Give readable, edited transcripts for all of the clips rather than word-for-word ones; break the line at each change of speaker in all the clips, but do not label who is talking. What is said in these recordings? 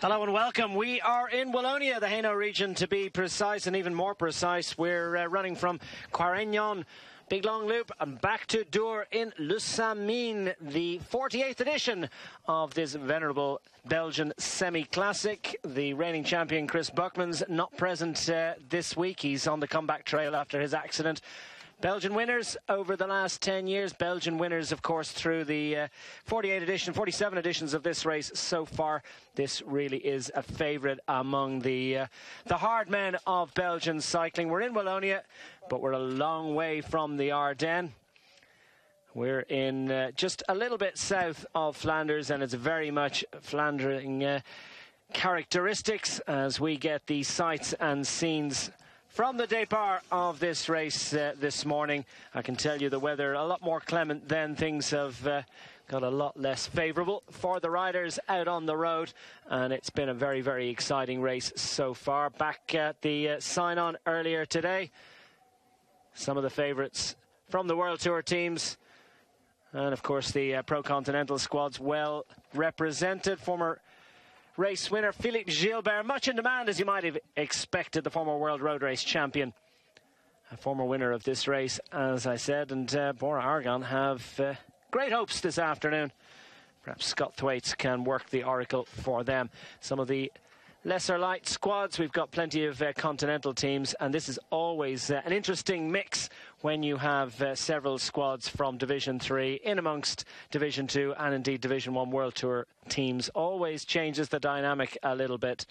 Hello and welcome. We are in Wallonia, the Hainaut region to be precise, and even more precise. We're running from Quaregnon, big long loop, and back to Dour in Le Samyn, the 48th edition of this venerable Belgian semi-classic. The reigning champion Chris Buckman's not present this week. He's on the comeback trail after his accident. Belgian winners over the last 10 years. Belgian winners, of course, through the 47 editions of this race so far. This really is a favourite among the hard men of Belgian cycling. We're in Wallonia, but we're a long way from the Ardennes. We're in just a little bit south of Flanders, and it's very much Flandering characteristics as we get the sights and scenes from the départ of this race this morning. I can tell you the weather a lot more clement then. Things have got a lot less favourable for the riders out on the road, and it's been a very, very exciting race so far. Back at the sign-on earlier today, some of the favourites from the World Tour teams, and of course the Pro Continental squads well represented. Former race winner Philippe Gilbert, much in demand as you might have expected, the former world road race champion, a former winner of this race, as I said, and Bora Argon have great hopes this afternoon. Perhaps Scott Thwaites can work the oracle for them. Some of the lesser light squads, we've got plenty of continental teams, and this is always an interesting mix when you have several squads from Division 3 in amongst Division 2 and indeed Division 1 World Tour teams. Always changes the dynamic a little bit,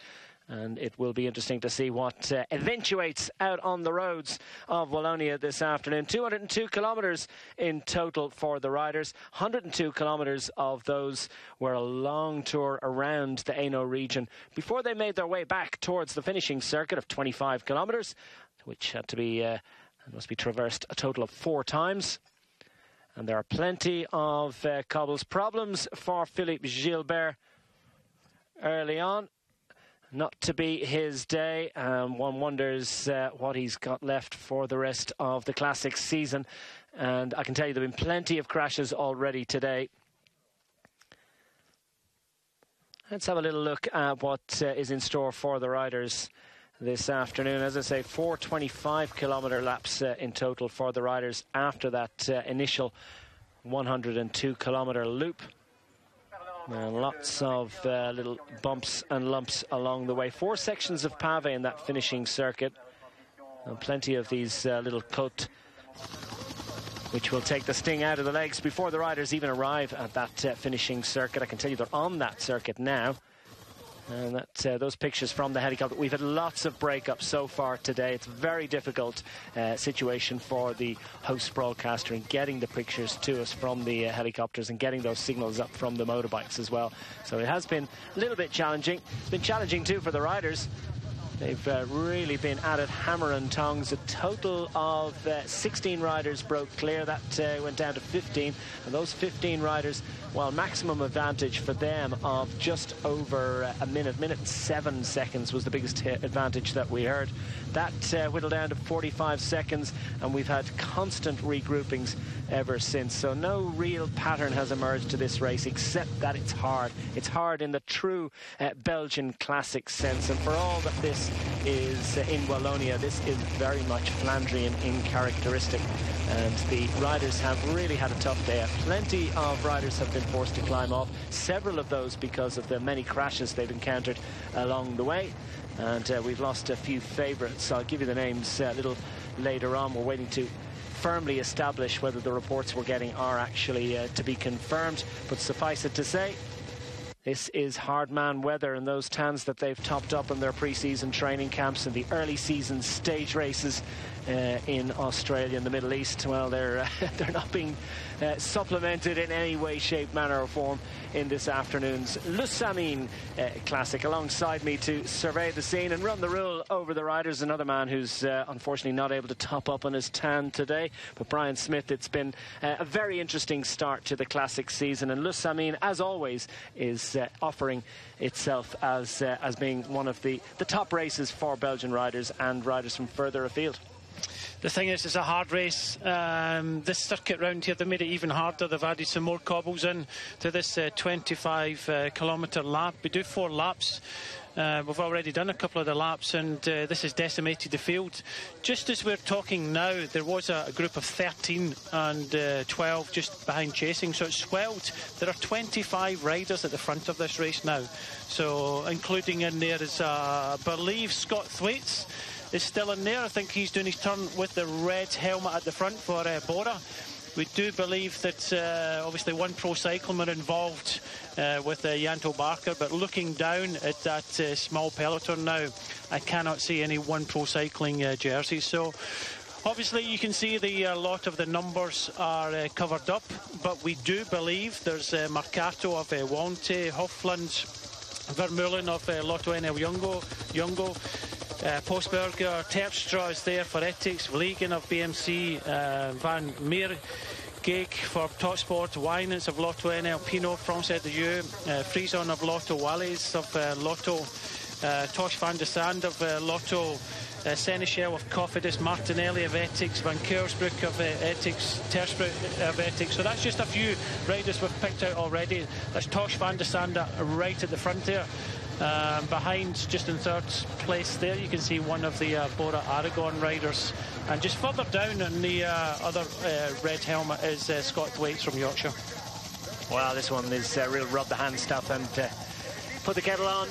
and it will be interesting to see what eventuates out on the roads of Wallonia this afternoon. 202 kilometres in total for the riders. 102 kilometres of those were a long tour around the Hainaut region before they made their way back towards the finishing circuit of 25 kilometres, which had to be must be traversed a total of 4 times. And there are plenty of cobbles problems for Philippe Gilbert early on. Not to be his day. One wonders what he's got left for the rest of the classic season. And I can tell you there have been plenty of crashes already today. Let's have a little look at what is in store for the riders this afternoon. As I say, 4 25-kilometre laps in total for the riders after that initial 102-kilometre loop. And lots of little bumps and lumps along the way. 4 sections of pave in that finishing circuit. And plenty of these little côtes, which will take the sting out of the legs before the riders even arrive at that finishing circuit. I can tell you they're on that circuit now. And that those pictures from the helicopter. We've had lots of breakups so far today. It's a very difficult situation for the host broadcaster in getting the pictures to us from the helicopters and getting those signals up from the motorbikes as well. So it has been a little bit challenging. It's been challenging too for the riders. They've really been at it hammer and tongs. A total of 16 riders broke clear. That went down to 15. And those 15 riders, well, maximum advantage for them of just over a minute and 7 seconds was the biggest advantage that we heard. That whittled down to 45 seconds, and we've had constant regroupings ever since. So no real pattern has emerged to this race, except that it's hard. It's hard in the true Belgian classic sense. And for all that this is in Wallonia, this is very much Flandrian in characteristic. And the riders have really had a tough day. Plenty of riders have been forced to climb off, several of those because of the many crashes they've encountered along the way. And we've lost a few favourites. I'll give you the names a little later on. We're waiting to firmly establish whether the reports we're getting are actually to be confirmed. But suffice it to say, this is hard man weather, and those tans that they've topped up in their pre-season training camps and the early season stage races in Australia and the Middle East, well, they're not being supplemented in any way, shape, manner or form in this afternoon's Le Samyn Classic. Alongside me to survey the scene and run the rule over the riders, another man who's unfortunately not able to top up on his tan today, but Brian Smith. It's been a very interesting start to the classic season, and Le Samyn, as always, is offering itself as being one of the top races for Belgian riders and riders from further afield.
The thing is, it's a hard race. This circuit round here, they made it even harder. They've added some more cobbles in to this 25-kilometre lap. We do 4 laps. We've already done a couple of the laps, and this has decimated the field. Just as we're talking now, there was a group of 13 and 12 just behind chasing, so it's swelled. There are 25 riders at the front of this race now, so including in there is, I believe, Scott Thwaites is still in there. I think he's doing his turn with the red helmet at the front for Bora. We do believe that obviously one pro cycler involved with Yanto Barker, but looking down at that small peloton now, I cannot see any one pro cycling jerseys. So obviously you can see a lot of the numbers are covered up, but we do believe there's Mercato of Wante, Hofland, Vermeulen of Lotto NL Jungo, Postberger, Terpstra is there for Ethics, Vliegen of BMC, Van Meergeek for Topsport, Wynants of Lotto NL, Pinot, France de Jeu, Frison of Lotto, Wallis of Lotto, Tosh van de Sand of Lotto, Seneschal of Cofidis, Martinelli of Ethics, Van Keursbroek of Ethics, Terpstra of Ethics. So that's just a few riders we've picked out already. That's Tosh van de Sand right at the front there. Behind, just in third place there, you can see one of the Bora Aragon riders, and just further down in the other red helmet is Scott Thwaites from Yorkshire.
Well, this one is real rub the hand stuff, and put the kettle on,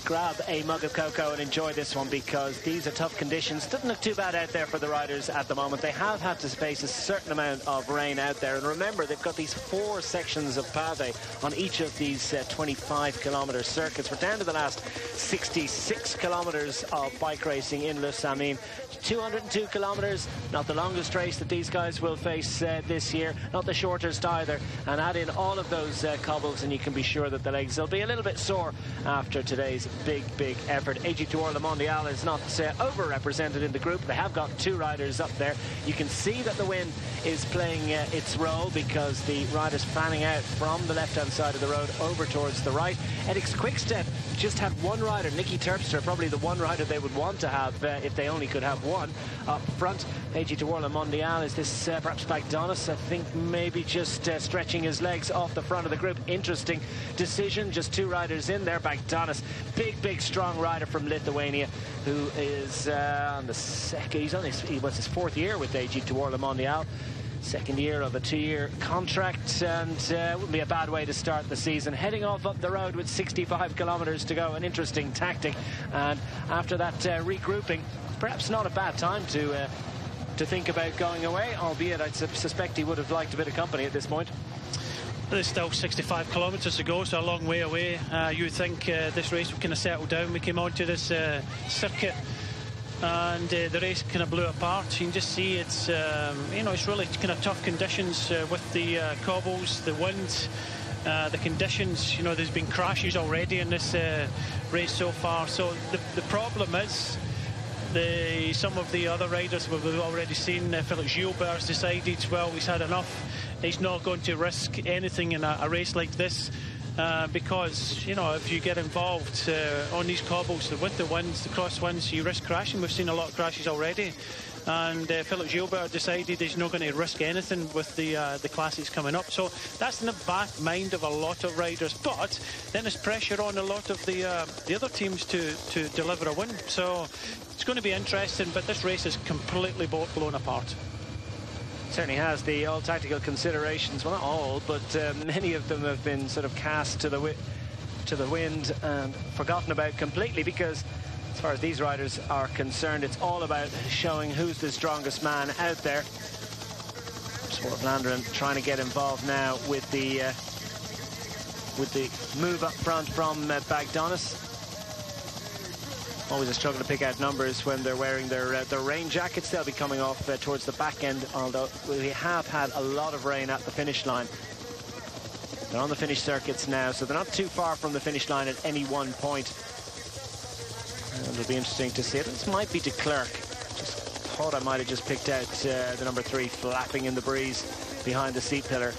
grab a mug of cocoa and enjoy this one, because these are tough conditions. Doesn't look too bad out there for the riders at the moment. They have had to face a certain amount of rain out there, and remember, they've got these 4 sections of pave on each of these 25-kilometre circuits. We're down to the last 66 kilometres of bike racing in Le Samyn. 202 kilometres, not the longest race that these guys will face this year, not the shortest either, and add in all of those cobbles and you can be sure that the legs will be a little bit sore after today's big effort. AG Tour Le Mondial is not over-represented in the group. They have got 2 riders up there. You can see that the wind is playing its role, because the riders fanning out from the left-hand side of the road over towards the right. Edix Quickstep just had 1 rider, Nicky Terpstra, probably the one rider they would want to have if they only could have one up front. AG Tour Le Mondial, is this perhaps Bagdonis? I think maybe just stretching his legs off the front of the group. Interesting decision, just 2 riders in there. Bagdonis, big strong rider from Lithuania, who is on the second, he's on his 4th year with AG Tour Le Mondial. 2nd year of a 2-year contract, and wouldn't be a bad way to start the season. Heading off up the road with 65 kilometres to go, an interesting tactic, and after that regrouping, perhaps not a bad time to think about going away, albeit I suspect he would have liked a bit of company at this point.
There's still 65 kilometres to go, so a long way away. You would think this race would kind of settle down. We came onto this circuit, and the race kind of blew apart. You can just see it's it's really kind of tough conditions with the cobbles, the wind, the conditions. There's been crashes already in this race so far. So the problem is some of the other riders we've already seen. Felix Gilbert's decided, well, he's had enough. He's not going to risk anything in a race like this. Because, if you get involved on these cobbles with the winds, the crosswinds, you risk crashing. We've seen a lot of crashes already. And Felix Gilbert decided he's not going to risk anything with the classics coming up. So that's in the back mind of a lot of riders. But then there's pressure on a lot of the other teams to deliver a win. So it's going to be interesting, but this race is completely blown apart.
Certainly has. All tactical considerations, well, not all, but many of them have been sort of cast to the wind and forgotten about completely, because as far as these riders are concerned, it's all about showing who's the strongest man out there. Sport Vlaanderen trying to get involved now with the move up front from Bagdonis. Always a struggle to pick out numbers when they're wearing their rain jackets. They'll be coming off towards the back end, although we have had a lot of rain at the finish line. They're on the finish circuits now, so they're not too far from the finish line at any one point. And it'll be interesting to see. This might be de Klerk. Just thought I might have just picked out the number 3 flapping in the breeze behind the seat pillar.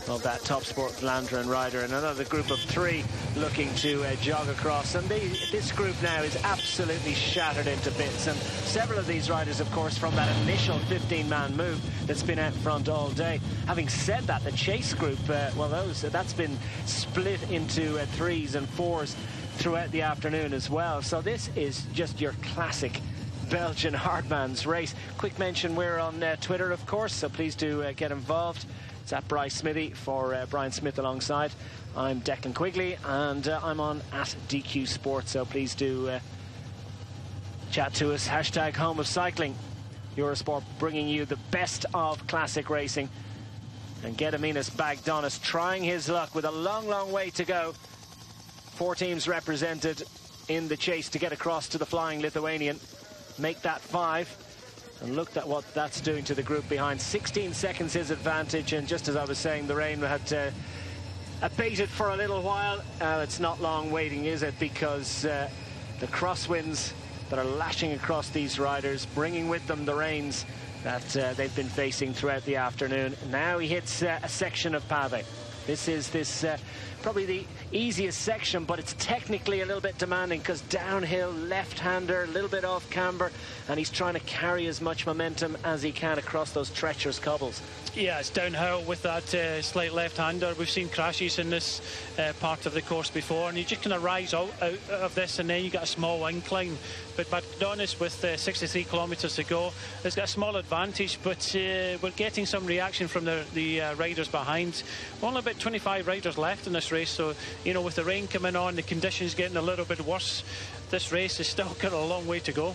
of that Top Sport Flandern rider, and another group of 3 looking to jog across. And this group now is absolutely shattered into bits, and several of these riders, of course, from that initial 15-man move that's been out front all day. Having said that, the chase group, well, that's been split into 3s and 4s throughout the afternoon as well. So this is just your classic Belgian hardman's race. Quick mention, we're on Twitter, of course, so please do get involved. It's at Bryce Smithy for Brian Smith alongside. I'm Declan Quigley, and I'm on at DQ Sports, so please do chat to us. Hashtag Home of Cycling. Eurosport bringing you the best of classic racing. And Gediminas Bagdonis trying his luck with a long, long way to go. 4 teams represented in the chase to get across to the flying Lithuanian. Make that 5. And looked at what that's doing to the group behind. 16 seconds his advantage, and just as I was saying, the rain had abated for a little while. It's not long waiting, is it? Because the crosswinds that are lashing across these riders, bringing with them the rains that they've been facing throughout the afternoon. Now he hits a section of pave. This is probably the easiest section, but it's technically a little bit demanding because downhill, left-hander, a little bit off camber, and he's trying to carry as much momentum as he can across those treacherous cobbles. Yeah, it's downhill with that slight left-hander. We've seen crashes in this part of the course before, and you just kind of rise out of this, and then you get a small incline. But Bagdonis, with 63 kilometres to go, has got a small advantage, but we're getting some reaction from the riders behind. Only about 25 riders left in this race, so, you know, with the rain coming on, the conditions getting a little bit worse, this race has still got a long way to go.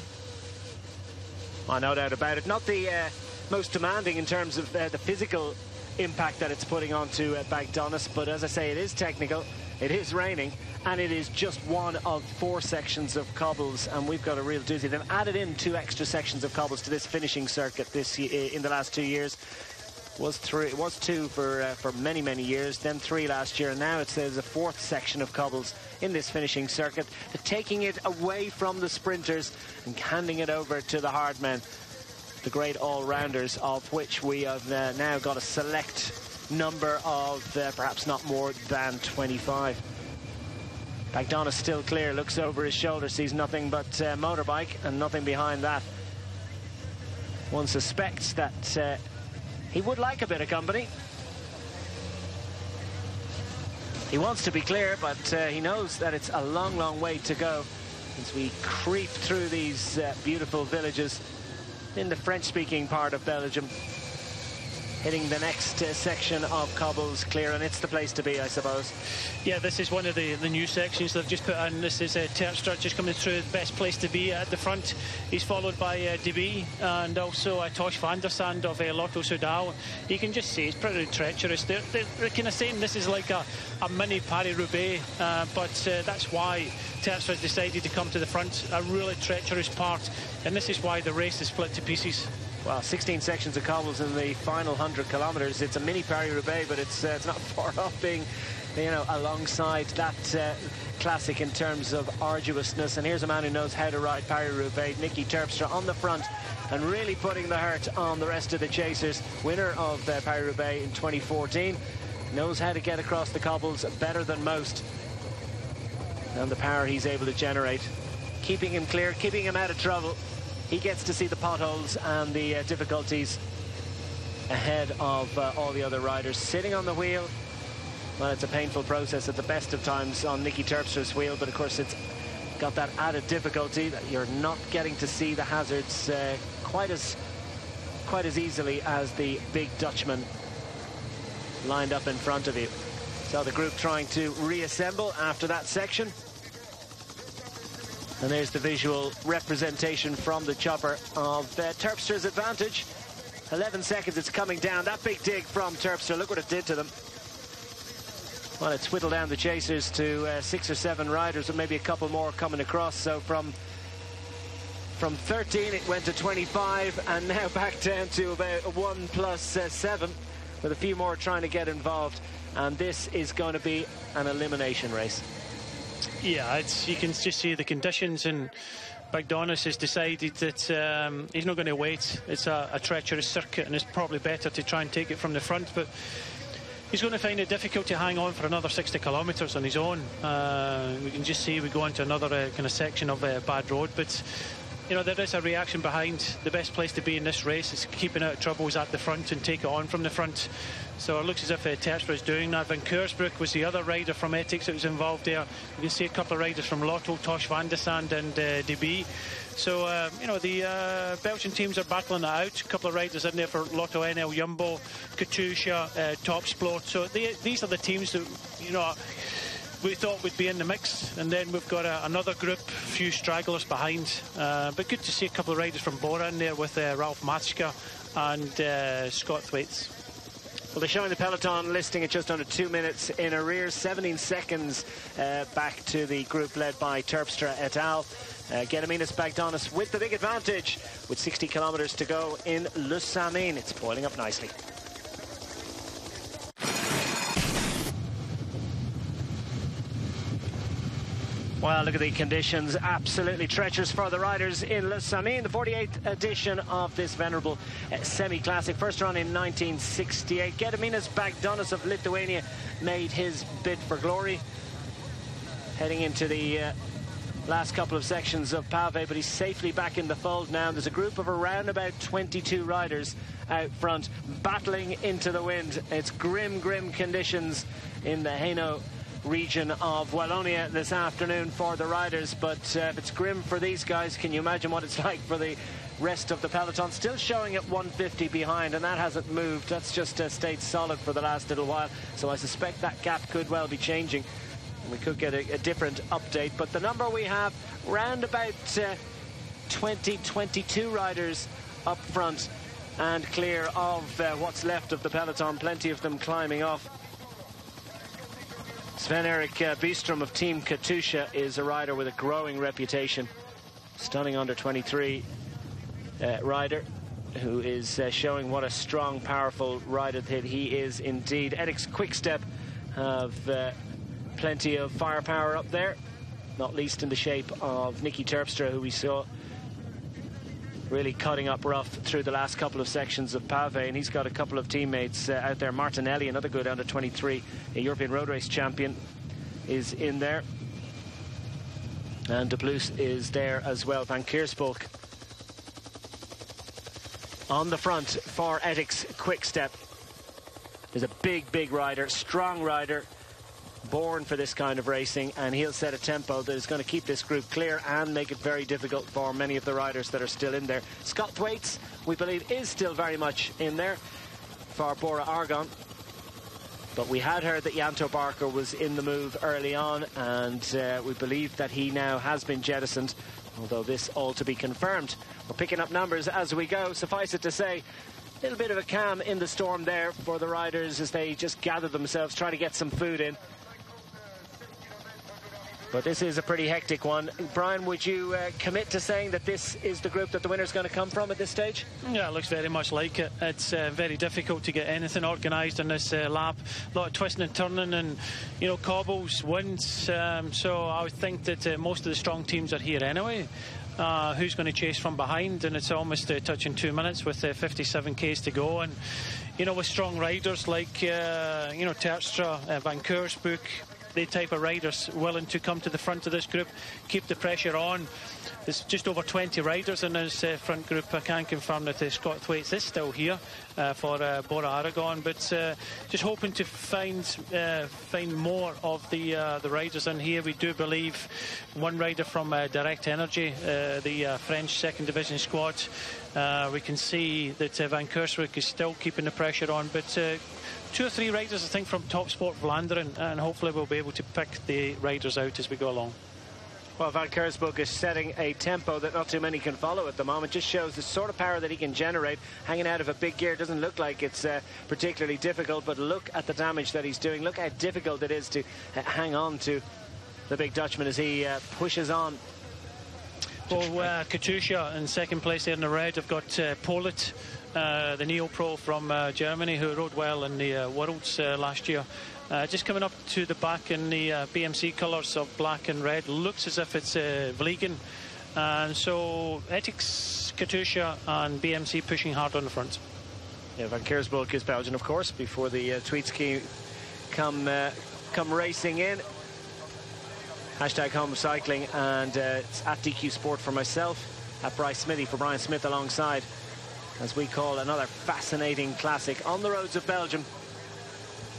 Oh, no doubt about it. Not the most demanding in terms of the physical impact that it's putting onto Bagdonis, but as I say, it is technical, it is raining, and it is just one of 4 sections of cobbles, and we've got a real doozy. They've added in 2 extra sections of cobbles to this finishing circuit this in the last 2 years. It was 2 for many years, then 3 last year, and now there's a 4th section of cobbles in this finishing circuit. They're taking it away from the sprinters and handing it over to the hard men, the great all-rounders, of which we have now got a select number of perhaps not more than 25. Bagdonis still clear, looks over his shoulder, sees nothing but motorbike and nothing behind that. One suspects that he would like a bit of company. He wants to be clear, but he knows that it's a long way to go as we creep through these beautiful villages in the French-speaking part of Belgium, hitting the next section of cobbles clear, and it's the place to be, I suppose. Yeah, this is one of the new sections they've just put in. This is Terpstra just coming through, the best place to be at the front. He's followed by DB and also Tosh van der Sande of Lotto Soudal. You can just see it's pretty treacherous. They're kind of saying this is like a mini Paris-Roubaix, but that's why Terpstra has decided to come to the front, a really treacherous part, and this is why the race is split to pieces. Well, 16 sections of cobbles in the final 100 kilometres. It's a mini Paris-Roubaix, but it's not far off being, you know, alongside that classic in terms of arduousness. And here's a man who knows how to ride Paris-Roubaix, Nicky Terpstra, on the front and really putting the hurt on the rest of the chasers. Winner of Paris-Roubaix in 2014. Knows how to get across the cobbles better than most. And the power he's able to generate, keeping him clear, keeping him out of trouble. He gets to see the potholes and the difficulties ahead of all the other riders. Sitting on the wheel, well, it's a painful process at the best of times on Nicky Terpstra's wheel, but of course it's got that added difficulty that you're not getting to see the hazards quite as easily as the big Dutchman lined up in front of you. So the group trying to reassemble after that section. And there's the visual representation from the chopper of Terpstra's advantage. 11 seconds, it's coming down. That big dig from Terpstra, look what it did to them. Well, it's whittled down the chasers to 6 or 7 riders, and maybe a couple more coming across. So from 13, it went to 25, and now back down to about 1 plus 7, with a few more trying to get involved. And this is going to be an elimination race. Yeah, you can just see the conditions, and Bagdonis has decided that he's not going to wait. It's a treacherous circuit, and it's probably better to try and take it from the front. But
he's going to find it difficult to hang on for another 60 kilometres on his own. We can just see we go into another kind of section of bad road, but you know, there is a reaction behind. The best place to be in this race is keeping out of troubles at the front and take it on from the front. So it looks as if Terpstra is doing that. Van Keursbroek was the other rider from Ethics that was involved there. You can see a couple of riders from Lotto, Tosh van de Sand and DB. So, you know, the Belgian teams are battling it out. A couple of riders in there for Lotto, NL Jumbo, Katusha, Topsport. So these are the teams that, you know, we thought would be in the mix. And then we've got another group, a few stragglers behind. But good to see a couple of riders from Bora in there with Ralph Matschka and Scott Thwaites.
Well, they're showing the peloton listing at just under 2 minutes in arrears, 17 seconds back to the group led by Terpstra et al. Gediminas Bagdonis with the big advantage with 60 kilometres to go in Le Samyn. It's boiling up nicely. Well, look at the conditions. Absolutely treacherous for the riders in Le Samyn, the 48th edition of this venerable semi-classic. First run in 1968. Gediminas Bagdonis of Lithuania made his bid for glory. Heading into the last couple of sections of Pave, but he's safely back in the fold now. There's a group of around about 22 riders out front, battling into the wind. It's grim, grim conditions in the Hainaut region of Wallonia this afternoon for the riders, but if it's grim for these guys, can you imagine what it's like for the rest of the peloton? Still showing at 150 behind, and that hasn't moved. That's just stayed solid for the last little while, so I suspect that gap could well be changing. We could get a different update, but the number we have, round about 22 riders up front and clear of what's left of the peloton, plenty of them climbing off. Sven-Erik Bystrom of Team Katusha is a rider with a growing reputation. Stunning under-23 rider who is showing what a strong, powerful rider that he is indeed. Ethics Quickstep have plenty of firepower up there, not least in the shape of Nicky Terpstra, who we saw really cutting up rough through the last couple of sections of Pave, and he's got a couple of teammates out there. Martinelli, another good under-23, a European road race champion, is in there, and De Plus is there as well. Van Keursbroek on the front for Ethics Quickstep. There's a big rider, strong rider, born for this kind of racing, and he'll set a tempo that is going to keep this group clear and make it very difficult for many of the riders that are still in there. Scott Thwaites, we believe, is still very much in there for Bora Argon, but we had heard that Janto Barker was in the move early on, and we believe that he now has been jettisoned, although this all to be confirmed. We're picking up numbers as we go. Suffice it to say, a little bit of a calm in the storm there for the riders as they just gather themselves, try to get some food in. But this is a pretty hectic one. Brian, would you commit to saying that this is the group that the winner's going to come from at this stage? Yeah, it looks very much like it. It's very difficult to get anything organised on this lap. A lot of twisting and turning and, you know, cobbles, winds. So I would think that most of the strong teams are here anyway. Who's going to chase from behind? And it's almost touching 2 minutes with 57 Ks to go. And, you know, with strong riders like, you know, Terpstra, Van Keursbroek, the type of riders willing to come to the front of this group, keep the pressure on. There's just over 20 riders in this front group. I can confirm that Scott Thwaites is still here for Bora Aragon, but just hoping to find more of the riders in here. We do believe one rider from Direct Energy, the French second division squad. We can see that Van Keursbroek is still keeping the pressure on, but 2 or 3 riders, I think, from Topsport Vlaanderen, and hopefully we'll be able to pick the riders out as we go along. Well, Van Keursbroek is setting a tempo that not too many can follow at the moment. Just shows the sort of power that he can generate. Hanging out of a big gear doesn't look like it's particularly difficult, but look at the damage that he's doing. Look how difficult it is to hang on to the big Dutchman as he pushes on. Well, Katusha in second place there in the red. I've got Polit, the neo-pro from Germany, who rode well in the Worlds last year. Just coming up to the back in the BMC colours of black and red. Looks as if it's Vliegen. And so Ethics, Katusha and BMC pushing hard on the front. Yeah, Van Keursbroek is Belgian, of course, before the Thwaites come racing in. Hashtag home cycling, and it's at DQ Sport for myself, at Bryce Smithy for Brian Smith alongside, as we call another fascinating classic on the roads of Belgium.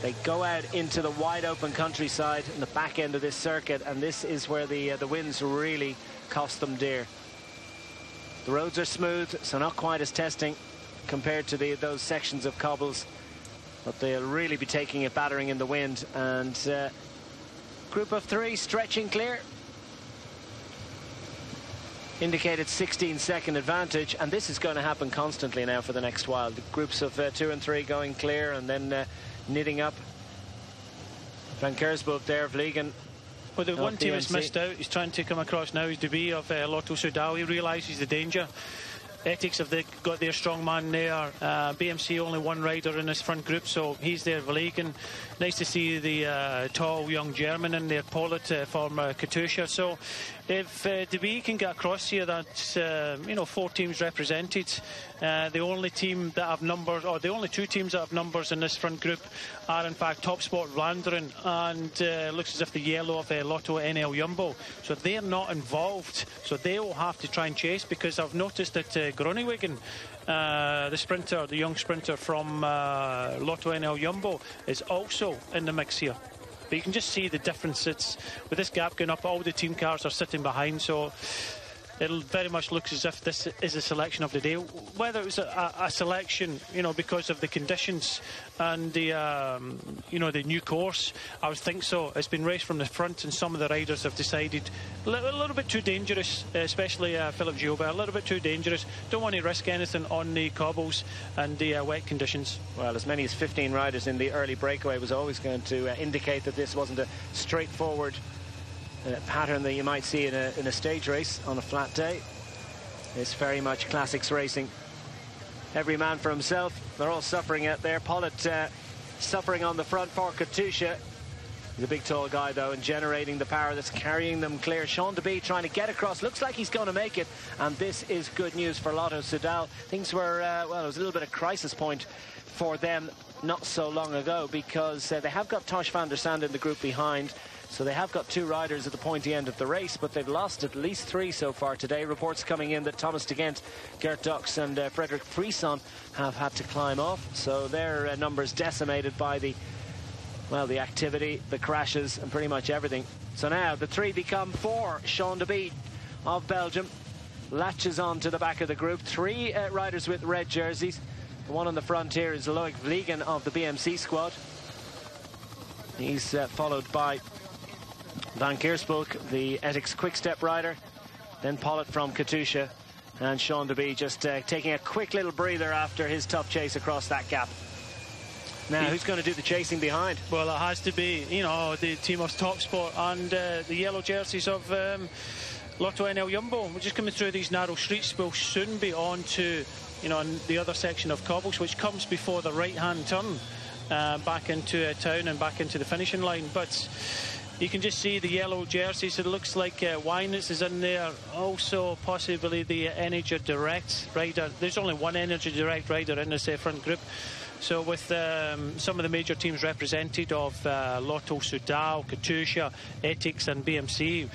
They go out into the wide open countryside in the back end of this circuit, and this is where the winds really cost them dear. The roads are smooth, so not quite as testing compared to those sections of cobbles, but they'll really be taking a battering in the wind. And group of 3 stretching clear. Indicated 16-second advantage, and this is going to happen constantly now for the next while. The groups of 2 and 3 going clear, and then knitting up. Van Kersburg there, Vliegen.
Well, the one team has missed out. He's trying to come across now. Is De Bie of Lotto Soudal. He realises the danger. Ethics have got their strong man there. BMC only one rider in this front group, so he's there. Vliegen. Nice to see the tall young German in there, Pollitt from Katusha. So if De Bie can get across here, that's 4 teams represented. The only team that have numbers, or the only 2 teams that have numbers in this front group are in fact Top Sport Vlaanderen and looks as if the yellow of Lotto NL Jumbo. So they're not involved, so they will have to try and chase, because I've noticed that Groningen, the sprinter, the young sprinter from Lotto NL Jumbo, is also in the mix here. But you can just see the difference. It's with this gap going up, all the team cars are sitting behind, so it'll very much look as if this is a selection of the day. Whether it was a selection, because of the conditions and the, the new course, I would think so. It's been raced from the front, and some of the riders have decided a little bit too dangerous, especially Philip Gilbert, a little bit too dangerous. Don't want to risk anything on the cobbles and the wet conditions. Well, as many as 15 riders in the early breakaway was always going to indicate that this wasn't a straightforward pattern that you might see in a stage race on a flat day. It's very much classics racing. Every man for himself. They're all suffering out there. Pollitt suffering on the front for Katusha. He's a big tall guy though, and generating the power that's carrying them clear. Sean De Bie trying to get across. Looks like he's going to make it, and this is good news for Lotto Soudal. Things were it was a little bit of crisis point for them not so long ago, because they have got Tosh van der Sande in the group behind. So they have got 2 riders at the pointy end of the race, but they've lost at least 3 so far today. Reports coming in that Thomas de Gent, Gert Dux and Frederick Frisson have had to climb off. So their numbers decimated by the activity, the crashes, and pretty much everything. So now the 3 become 4. Sean De Bie of Belgium latches on to the back of the group. 3 riders with red jerseys. The one on the front here is Loic Vliegen of the BMC squad. He's followed by Van Kersburg, the Ethics Quick-Step rider, then Pollitt from Katusha, and Sean De Bie just taking a quick little breather after his tough chase across that gap. Now, who's going to do the chasing behind? Well, it has to be, the team of Top Sport and the yellow jerseys of Lotto NL Jumbo. We're just coming through these narrow streets. We'll soon be on to, the other section of cobbles, which comes before the right-hand turn back into town and back into the finishing line. But you can just see the yellow jerseys. It looks like Wynitz is in there. Also, possibly the Energy Direct rider. There's only one Energy Direct rider in this front group. So with some of the major teams represented of Lotto Soudal, Katusha, Ethics and BMC,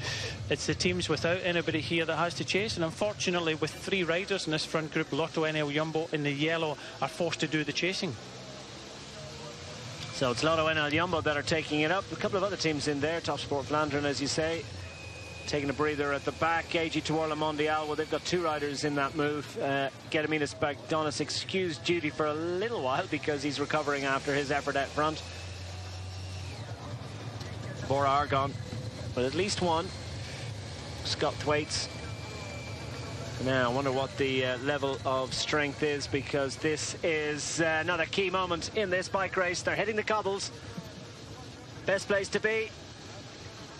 it's the teams without anybody here that has to chase. And unfortunately, with 3 riders in this front group, Lotto NL Jumbo in the yellow are forced to do the chasing. So it's Lotto NL Jumbo that are taking it up. A couple of other teams in there. Top Sport Vlaanderen, as you say, taking a breather at the back. AG Tour Le Mondial, well, they've got 2 riders in that move. Gediminas Bagdonis excused duty for a little while because he's recovering after his effort out front. Bora Argon, but at least one. Scott Thwaites. Now, I wonder what the level of strength is, because this is another key moment in this bike race. They're hitting the cobbles. Best place to be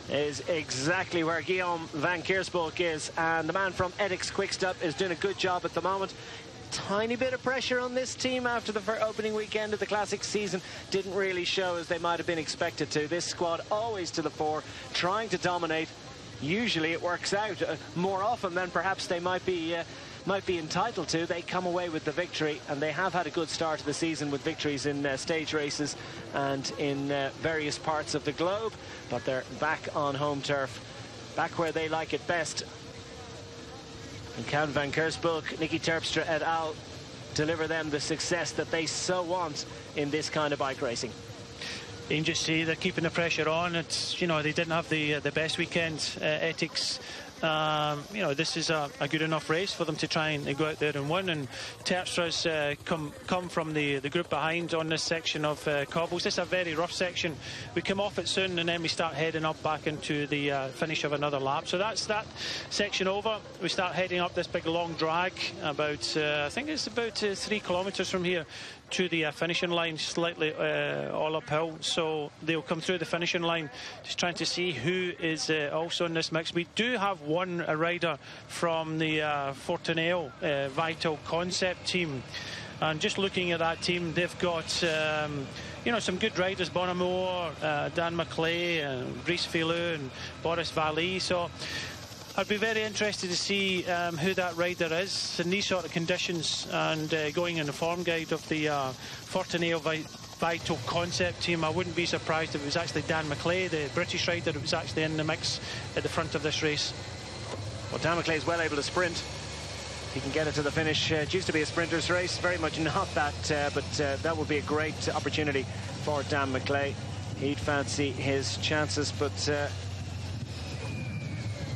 is exactly where Guillaume Van Kersburg is, and the man from Ethics Quick-Step is doing a good job at the moment. Tiny bit of pressure on this team after the opening weekend of the Classic season. Didn't really show as they might have been expected to. This squad always to the fore, trying to dominate. Usually it works out more often than perhaps they might be
might be entitled to. They come away with the victory, and they have had a good start to the season with victories in stage races and in various parts of the globe, but they're back on home turf, back where they like it best. And Count van Kersbulk, Nicky Terpstra et al. Deliver them the success that they so want in this kind of bike racing.
You can just see they're keeping the pressure on. It's, you know, they didn't have the best weekend. Ethics, you know, this is a good enough race for them to try and go out there and win. And Terpstra's come from the group behind on this section of cobbles. This is a very rough section. We come off it soon, and then we start heading up back into the finish of another lap. So that's that section over. We start heading up this big long drag about, I think it's about 3 kilometres from here to the finishing line, slightly all uphill. So they'll come through the finishing line, just trying to see who is also in this mix. We do have one rider from the Fortuneo Vital Concept team, and just looking at that team, they've got you know, some good riders: Bonamore, Dan McClay, Brice Filou and Boris Valli. So I'd be very interested to see who that rider is in these sort of conditions, and going in the form guide of the Fortuneo Vital Concept team. I wouldn't be surprised if it was actually Dan McClay, the British rider, that was actually in the mix at the front of this race.
Well, Dan McClay is well able to sprint. He can get it to the finish. It used to be a sprinter's race, very much not that, but that would be a great opportunity for Dan McClay. He'd fancy his chances, but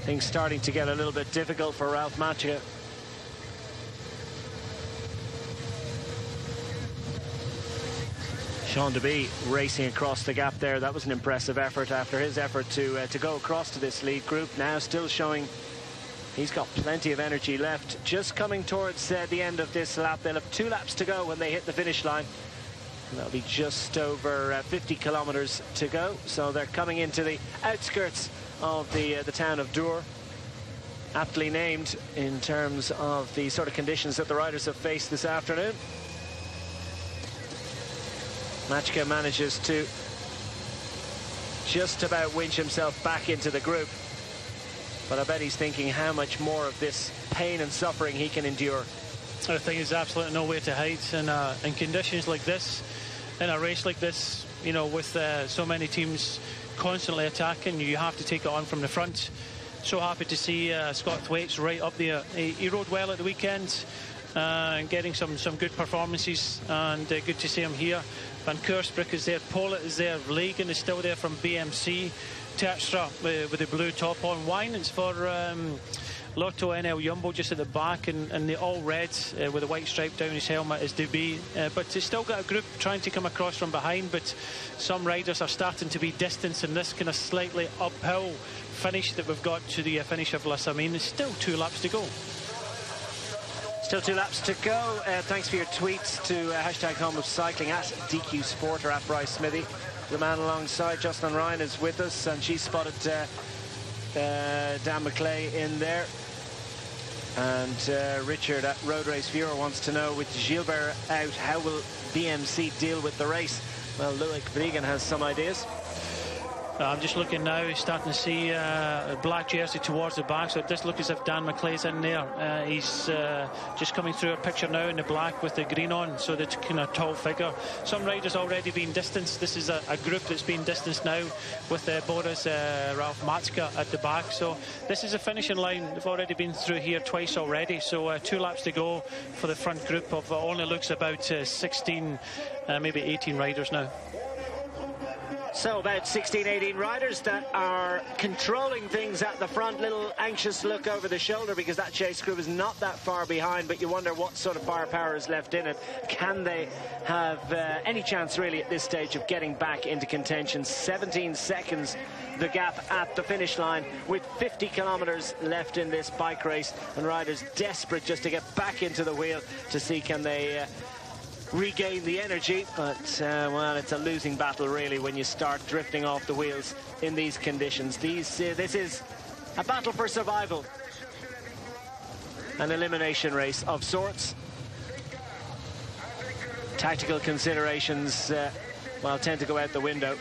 things starting to get a little bit difficult for Ralph Macchia. Sean Deby racing across the gap there. That was an impressive effort after his effort to go across to this lead group. Now still showing he's got plenty of energy left. Just coming towards the end of this lap. They'll have 2 laps to go when they hit the finish line. And that'll be just over 50 kilometres to go. So they're coming into the outskirts of the town of Dour, aptly named in terms of the sort of conditions that the riders have faced this afternoon. Macchia manages to just about winch himself back into the group, but I bet he's thinking how much more of this pain and suffering he can endure.
I think there's absolutely no way to hide in conditions like this, in a race like this, you know, with so many teams constantly attacking. You have to take it on from the front. So happy to see Scott Thwaites right up there. He rode well at the weekend, and getting some good performances, and good to see him here. Van Kersbruck is there, Pollitt is there, Lagan is still there from BMC, Terpstra with the blue top on. Winans for Lotto NL Jumbo just at the back, and the all red with a white stripe down his helmet is DB. But he's still got a group trying to come across from behind, but some riders are starting to be distanced in this kind of slightly uphill finish that we've got to the finish of Les Samyn. There's still 2 laps to go.
Still 2 laps to go. Thanks for your tweets to hashtag Home of Cycling at DQ Sport or at Bryce Smithy. The man alongside Jocelyn Ryan is with us, and she spotted Dan McClay in there. And Richard at Road Race Viewer wants to know, with Gilbert out, how will BMC deal with the race? Well, Loic Bregan has some ideas.
I'm just looking now, starting to see a black jersey towards the back, so it does look as if Dan McClay's in there. He's just coming through a picture now in the black with the green on, so that's kind of tall figure. Some riders already been distanced. This is a group that's been distanced now with Boris Ralph Macchia at the back. So this is a finishing line. They've already been through here twice already, so 2 laps to go for the front group of only looks about 16, maybe 18 riders now.
So about 16, 18 riders that are controlling things at the front. Little anxious look over the shoulder because that chase group is not that far behind, but you wonder what sort of firepower is left in it. Can they have any chance really at this stage of getting back into contention? 17 seconds the gap at the finish line, with 50 kilometres left in this bike race, and riders desperate just to get back into the wheel to see can they regain the energy. But well, it's a losing battle really when you start drifting off the wheels in these conditions. This is a battle for survival, an elimination race of sorts. Tactical considerations well, tend to go out the window.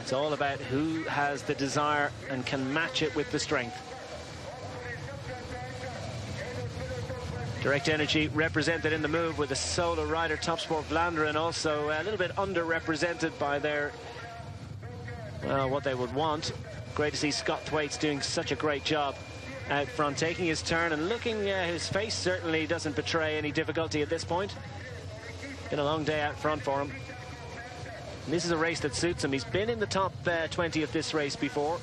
It's all about who has the desire and can match it with the strength. Direct Energy represented in the move with a solo rider, Topsport Vlaanderen, also a little bit underrepresented by their, well, what they would want. Great to see Scott Thwaites doing such a great job out front, taking his turn and looking, his face certainly doesn't betray any difficulty at this point. Been a long day out front for him. And this is a race that suits him. He's been in the top 20 of this race before.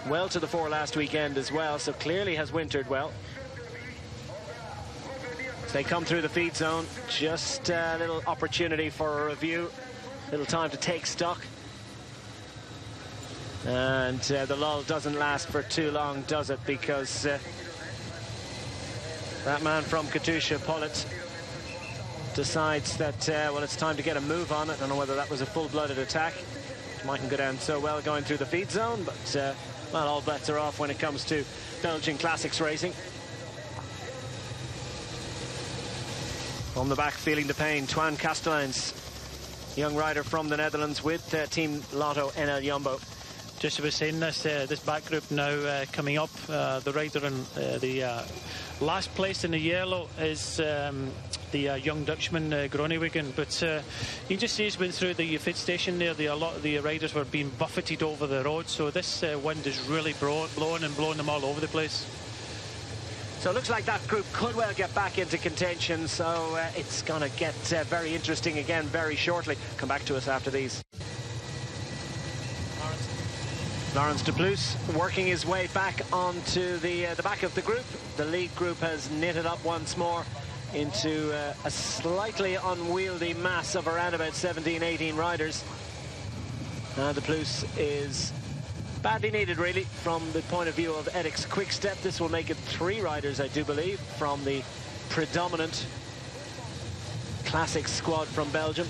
Well to the fore last weekend as well, so clearly has wintered well. As they come through the feed zone, just a little opportunity for a review, little time to take stock. And the lull doesn't last for too long, does it? Because that man from Katusha, Pollitt, decides that, well, it's time to get a move on. I don't know whether that was a full-blooded attack. It mightn't go down so well going through the feed zone, but, well, all bets are off when it comes to Belgian Classics racing. On the back, feeling the pain, Twan Kasteleins, young rider from the Netherlands with Team Lotto NL Jumbo.
Just as we're saying this back group now coming up, the rider in the last place in the yellow is the young Dutchman Groningen, but you can just see he's went through the feed station there. A lot of the riders were being buffeted over the road, so this wind is really blowing them all over the place.
So it looks like that group could well get back into contention, so it's going to get very interesting again very shortly. Come back to us after these. Laurens de Plus working his way back onto the back of the group. The lead group has knitted up once more into a slightly unwieldy mass of around about 17-18 riders. De Plus is badly needed, really, from the point of view of Edix Quickstep. This will make it 3 riders, I do believe, from the predominant Classics squad from Belgium.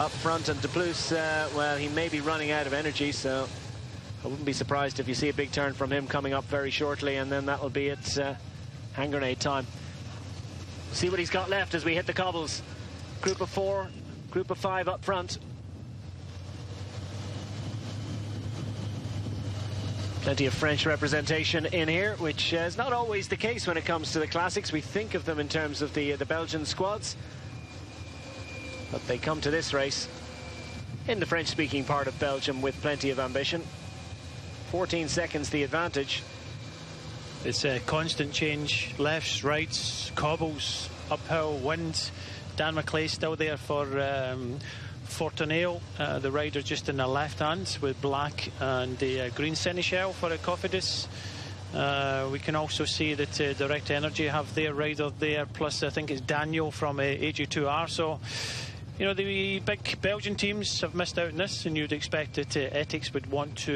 Up front, and De Plus, well, he may be running out of energy, so I wouldn't be surprised if you see a big turn from him coming up very shortly, and then that'll be it, hand grenade time. See what he's got left as we hit the cobbles. Group of 4, group of 5 up front. Plenty of French representation in here, which is not always the case when it comes to the Classics. We think of them in terms of the Belgian squads, but they come to this race in the French-speaking part of Belgium with plenty of ambition. 14 seconds the advantage.
It's a constant change, lefts, rights, cobbles, uphill, wind. Dan McClay still there for Fortuneo, the rider just in the left hand with black and the green seneschal for a Cofidis. We can also see that Direct Energy have their rider there, plus I think it's Daniel from AG2R. So, you know, the big Belgian teams have missed out on this, and you'd expect that Etix would want to,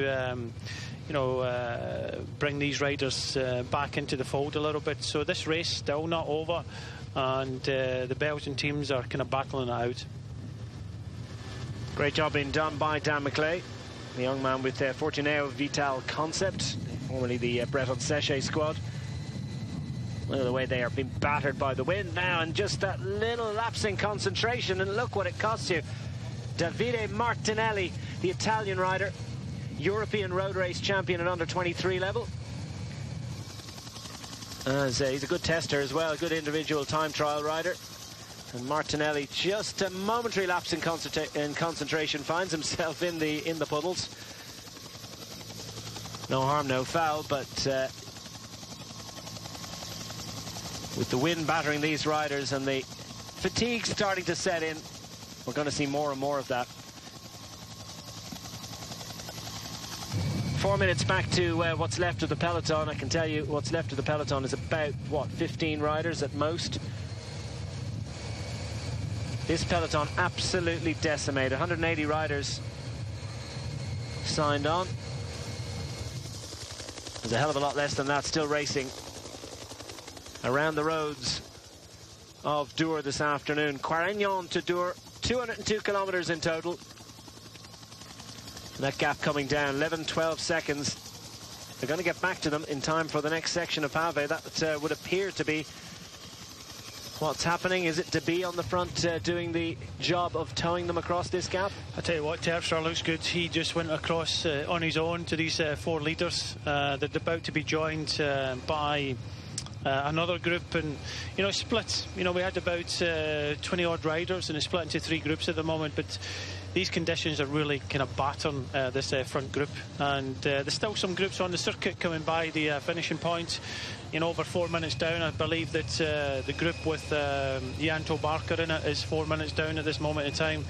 you know, bring these riders back into the fold a little bit. So this race still not over, and the Belgian teams are kind of battling it out.
Great job being done by Dan McClay, the young man with Fortuneo Vital Concept, formerly the Breton Séché squad. Look at the way they are being battered by the wind now, and just that little lapse in concentration, and look what it costs you. Davide Martinelli, the Italian rider, European road race champion at under 23 level. He's a good tester as well, a good individual time trial rider. And Martinelli, just a momentary lapse in concentration, finds himself in the puddles. No harm, no foul, but with the wind battering these riders and the fatigue starting to set in, we're going to see more and more of that. 4 minutes back to what's left of the peloton. I can tell you what's left of the peloton is about, what, 15 riders at most. This peloton absolutely decimated. 180 riders signed on. There's a hell of a lot less than that still racing around the roads of Dour this afternoon. Quaregnon to Dour, 202 kilometers in total. And that gap coming down, 11-12 seconds. They're going to get back to them in time for the next section of Pave. That would appear to be what's happening. Is it to be on the front doing the job of towing them across this gap?
I tell you what, Terpstra looks good. He just went across on his own to these 4 leaders. They're about to be joined by another group, and split. We had about 20 odd riders, and it's split into 3 groups at the moment, but these conditions are really kind of battering this front group, and there's still some groups on the circuit coming by the finishing point. Over 4 minutes down. I believe that the group with Janto Barker in it is 4 minutes down at this moment in time.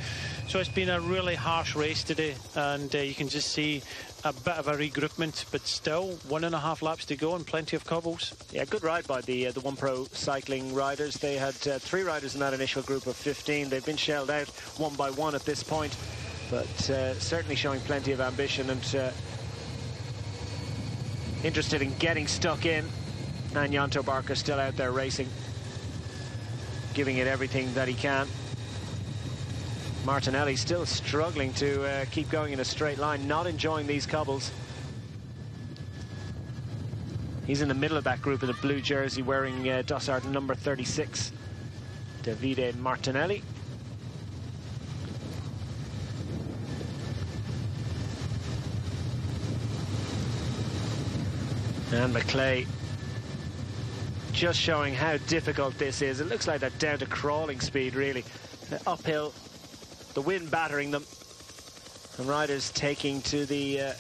So it's been a really harsh race today, and you can just see a bit of a regroupment, but still 1.5 laps to go and plenty of cobbles.
Yeah, good ride by the One Pro cycling riders. They had 3 riders in that initial group of 15. They've been shelled out one by one at this point, but certainly showing plenty of ambition and interested in getting stuck in. And Janto Barker still out there racing, giving it everything that he can. Martinelli still struggling to keep going in a straight line, not enjoying these cobbles. He's in the middle of that group in the blue jersey, wearing dossard number 36, Davide Martinelli. And McClay just showing how difficult this is. It looks like they're down to crawling speed, really. Uphill, the wind battering them, and riders taking to the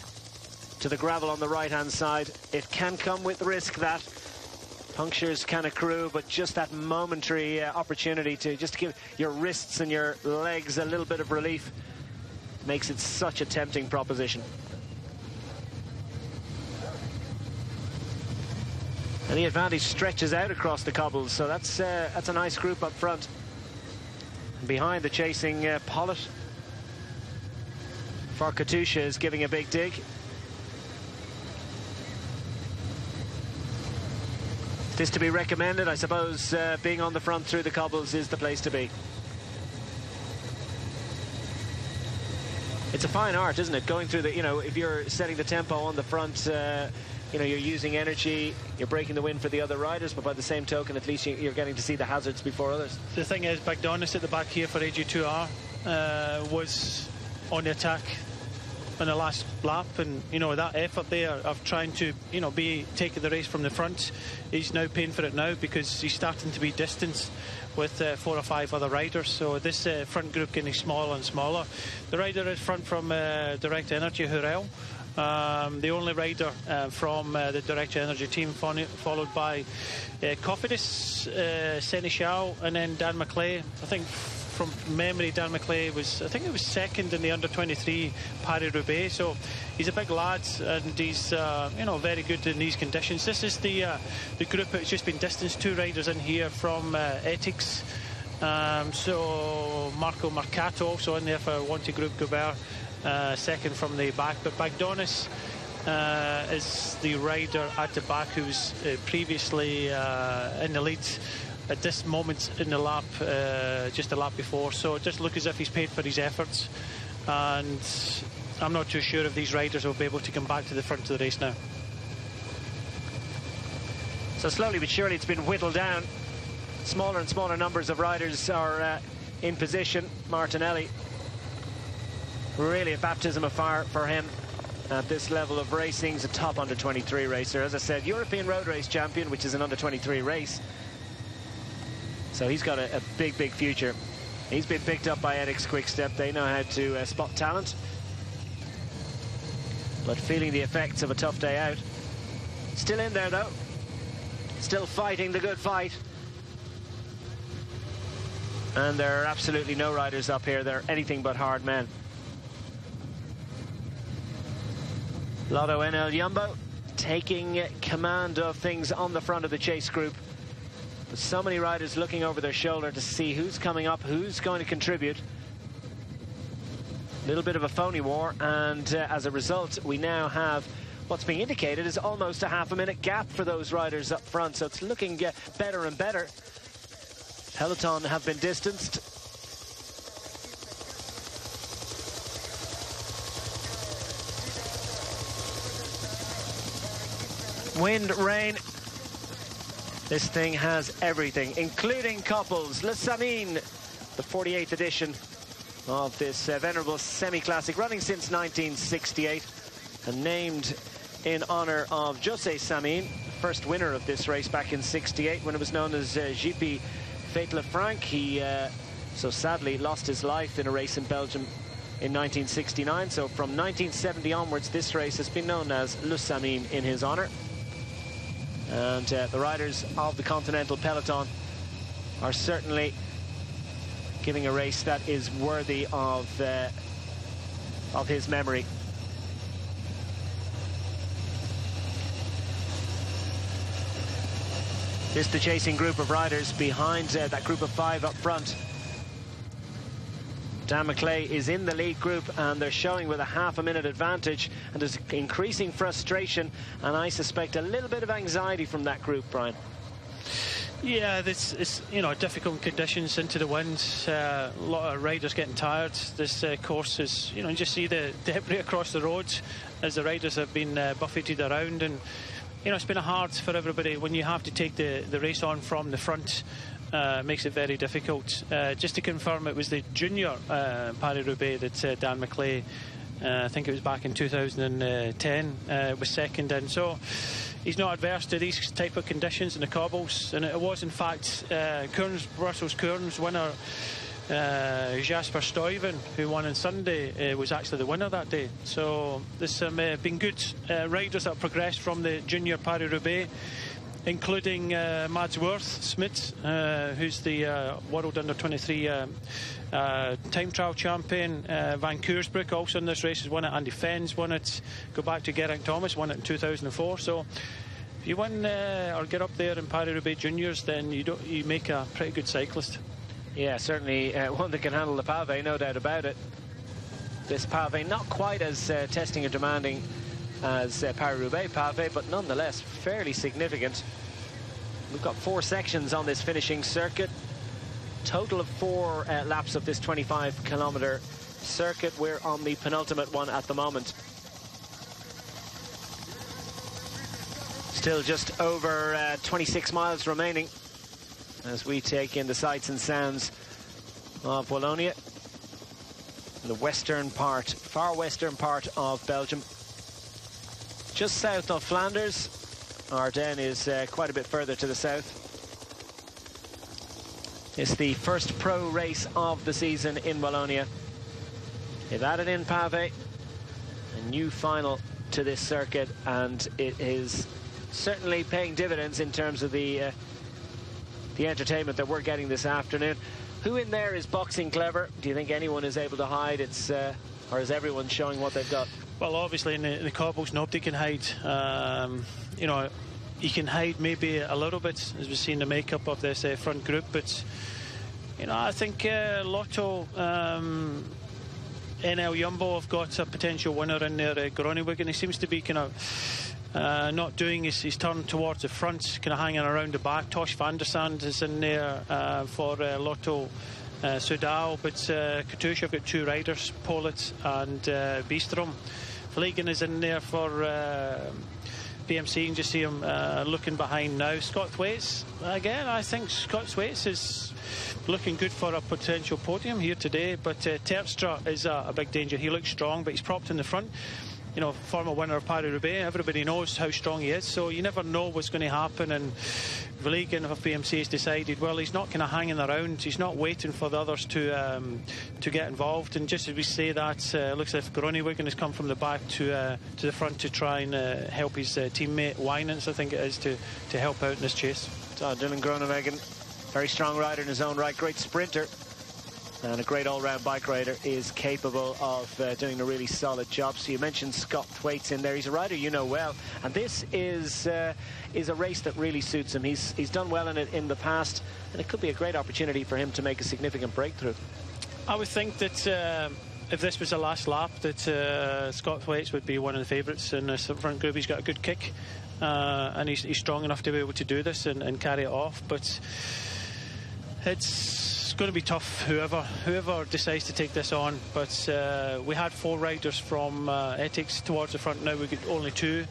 gravel on the right-hand side. It can come with risk, that punctures can accrue, but just that momentary opportunity to just give your wrists and your legs a little bit of relief makes it such a tempting proposition. And the advantage stretches out across the cobbles, so that's a nice group up front. And behind the chasing Pollitt, for Katusha is giving a big dig. It is to be recommended, I suppose. Being on the front through the cobbles is the place to be. It's a fine art, isn't it? Going through the, if you're setting the tempo on the front, you're using energy, you're breaking the wind for the other riders, but by the same token, at least you're getting to see the hazards before others.
The thing is, Bagdonis at the back here for AG2R was on the attack on the last lap, and that effort there of trying to be taking the race from the front, he's now paying for it now, because he's starting to be distanced with 4 or 5 other riders. So this front group getting smaller and smaller. The rider in front from Direct Energy, Hurrell, the only rider from the Direct Energy team, followed by Cofidis, Seneschal, and then Dan McClay. I think from memory, Dan McClay was, I think it was second in the under-23 Paris-Roubaix. So he's a big lad, and he's very good in these conditions. This is the group that's just been distanced. 2 riders in here from Ethics. So Marco Mercato also in there for Wanty Group Gobert, second from the back. But Bagdonis is the rider at the back who's previously in the lead at this moment in the lap, just a lap before. So it just looks as if he's paid for his efforts, and I'm not too sure if these riders will be able to come back to the front of the race now.
So slowly but surely it's been whittled down. Smaller and smaller numbers of riders are in position. Martinelli, really a baptism of fire for him at this level of racing. He's a top under-23 racer. As I said, European Road Race champion, which is an under-23 race. So he's got a big, big future. He's been picked up by Edix Quickstep. They know how to spot talent. But feeling the effects of a tough day out. Still in there, though. Still fighting the good fight. And there are absolutely no riders up here. They're anything but hard men. Lotto NL Jumbo taking command of things on the front of the chase group. But so many riders looking over their shoulder to see who's coming up, who's going to contribute. A little bit of a phony war, and as a result, we now have what's being indicated is almost a half-a-minute gap for those riders up front. So it's looking better and better. Peloton have been distanced. Wind, rain, This thing has everything, including couples. Le Samyn, the 48th edition of this venerable semi-classic, running since 1968, and named in honor of José Samyn, first winner of this race back in 68 when it was known as GP Fête-le-Franc. He so sadly lost his life in a race in Belgium in 1969. So from 1970 onwards, this race has been known as Le Samyn in his honor. And the riders of the Continental Peloton are certainly giving a race that is worthy of his memory. This is the chasing group of riders behind that group of 5 up front. Dan McClay is in the lead group, and they're showing with a half-a-minute advantage, and there's increasing frustration and I suspect a little bit of anxiety from that group, Brian.
Yeah, this is, you know, difficult conditions into the wind. A lot of riders getting tired. This course is, you know, you just see the debris across the roads as the riders have been buffeted around, and you know, it's been hard for everybody when you have to take the race on from the front. Makes it very difficult. Just to confirm, it was the junior Paris-Roubaix that Dan McClay, I think it was back in 2010, was second in. So he's not adverse to these type of conditions in the cobbles. And it was, in fact, Brussels Koerns winner Jasper Stuyven, who won on Sunday, was actually the winner that day. So there's been good riders that have progressed from the junior Paris-Roubaix, including Mads Worth Smith, who's the World Under-23 time trial champion. Van Keursbroek also in this race has won it. Andy Fens won it. Go back to Geraint Thomas, won it in 2004. So if you win or get up there in Paris-Roubaix juniors, then you make a pretty good cyclist.
Yeah, certainly one that can handle the pavé, no doubt about it. This pavé not quite as testing and demanding as Paris-Roubaix pavé, but nonetheless fairly significant. We've got 4 sections on this finishing circuit. Total of 4 laps of this 25-kilometer circuit. We're on the penultimate one at the moment. Still just over 26 miles remaining as we take in the sights and sounds of Wallonia, the western part, far western part of Belgium. Just south of Flanders. Ardennes is quite a bit further to the south. It's the first pro race of the season in Wallonia. They've added in pavé, a new final to this circuit, and it is certainly paying dividends in terms of the entertainment that we're getting this afternoon. Who in there is boxing clever? Do you think anyone is able to hide? Or is everyone showing what they've got?
Well, obviously in the cobbles nobody can hide. You know, you can hide maybe a little bit, as we've seen the makeup of this front group, but you know, I think Lotto, NL Jumbo have got a potential winner in there, Groningen. He seems to be kind of not doing his turn towards the front, kind of hanging around the back. Tosh van der Sande is in there for Lotto Soudal, but Katusha have got 2 riders, Pollitt and Bistrom. Vliegen is in there for BMC. You can just see him looking behind now. Scott Thwaites, again, I think Scott Thwaites is looking good for a potential podium here today, but Terpstra is a big danger. He looks strong, but he's propped in the front. You know, former winner of Paris-Roubaix, everybody knows how strong he is, so you never know what's going to happen. And Vliegen of BMC has decided, well, he's not kind of hanging around, he's not waiting for the others to get involved. And just as we say that, looks like Groningen has come from the back to the front to try and help his teammate Wijnants, I think it is, to help out in this chase.
So Dylan Groenewegen, very strong rider in his own right, great sprinter, and a great all-round bike rider, is capable of doing a really solid job. So you mentioned Scott Thwaites in there. He's a rider you know well, and this is a race that really suits him. He's done well in it in the past, and it could be a great opportunity for him to make a significant breakthrough.
I would think that if this was the last lap, that Scott Thwaites would be one of the favourites in this front group. He's got a good kick, and he's strong enough to be able to do this and carry it off, but it's going to be tough, whoever decides to take this on. But we had 4 riders from Ethics towards the front. Now we get only 2.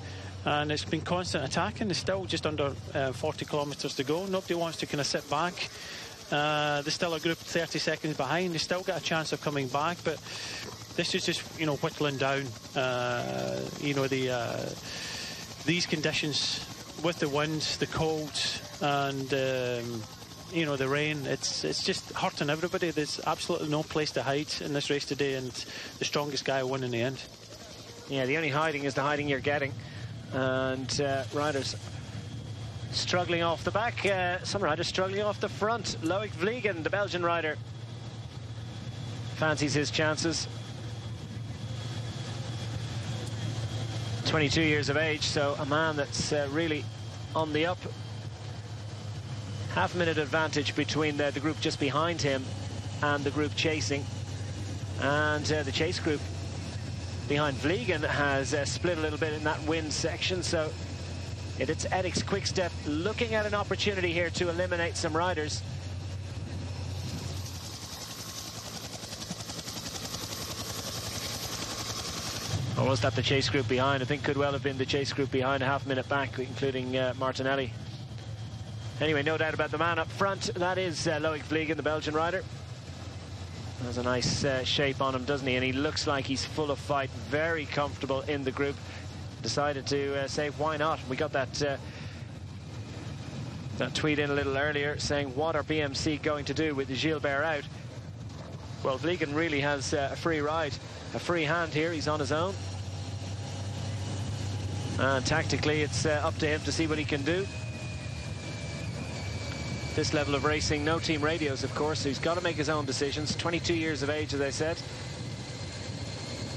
and it's been constant attacking. There's still just under 40 kilometres to go. Nobody wants to kind of sit back. There's still a group 30 seconds behind. They still got a chance of coming back, but this is just, you know, whittling down. You know, these conditions with the winds, the cold, and you know, the rain, it's just hurting everybody. There's absolutely no place to hide in this race today, and the strongest guy won in the end.
Yeah, the only hiding is the hiding you're getting. And riders struggling off the back. Some riders struggling off the front. Loic Vliegen, the Belgian rider, fancies his chances. 22 years of age, so a man that's really on the up. Half-minute advantage between the group just behind him and the group chasing. And the chase group behind Vliegen has split a little bit in that wind section, so it's Edix Quickstep looking at an opportunity here to eliminate some riders. Almost at the chase group behind. I think could well have been the chase group behind a half-minute back, including Martinelli. Anyway, no doubt about the man up front. That is Loic Vliegen, the Belgian rider. Has a nice shape on him, doesn't he? And he looks like he's full of fight, very comfortable in the group. Decided to say, why not? We got that tweet in a little earlier saying, what are BMC going to do with Gilbert out? Well, Vliegen really has a free ride, a free hand here. He's on his own. And tactically, it's up to him to see what he can do. This level of racing, no team radios, of course, so he's got to make his own decisions. 22 years of age, as I said.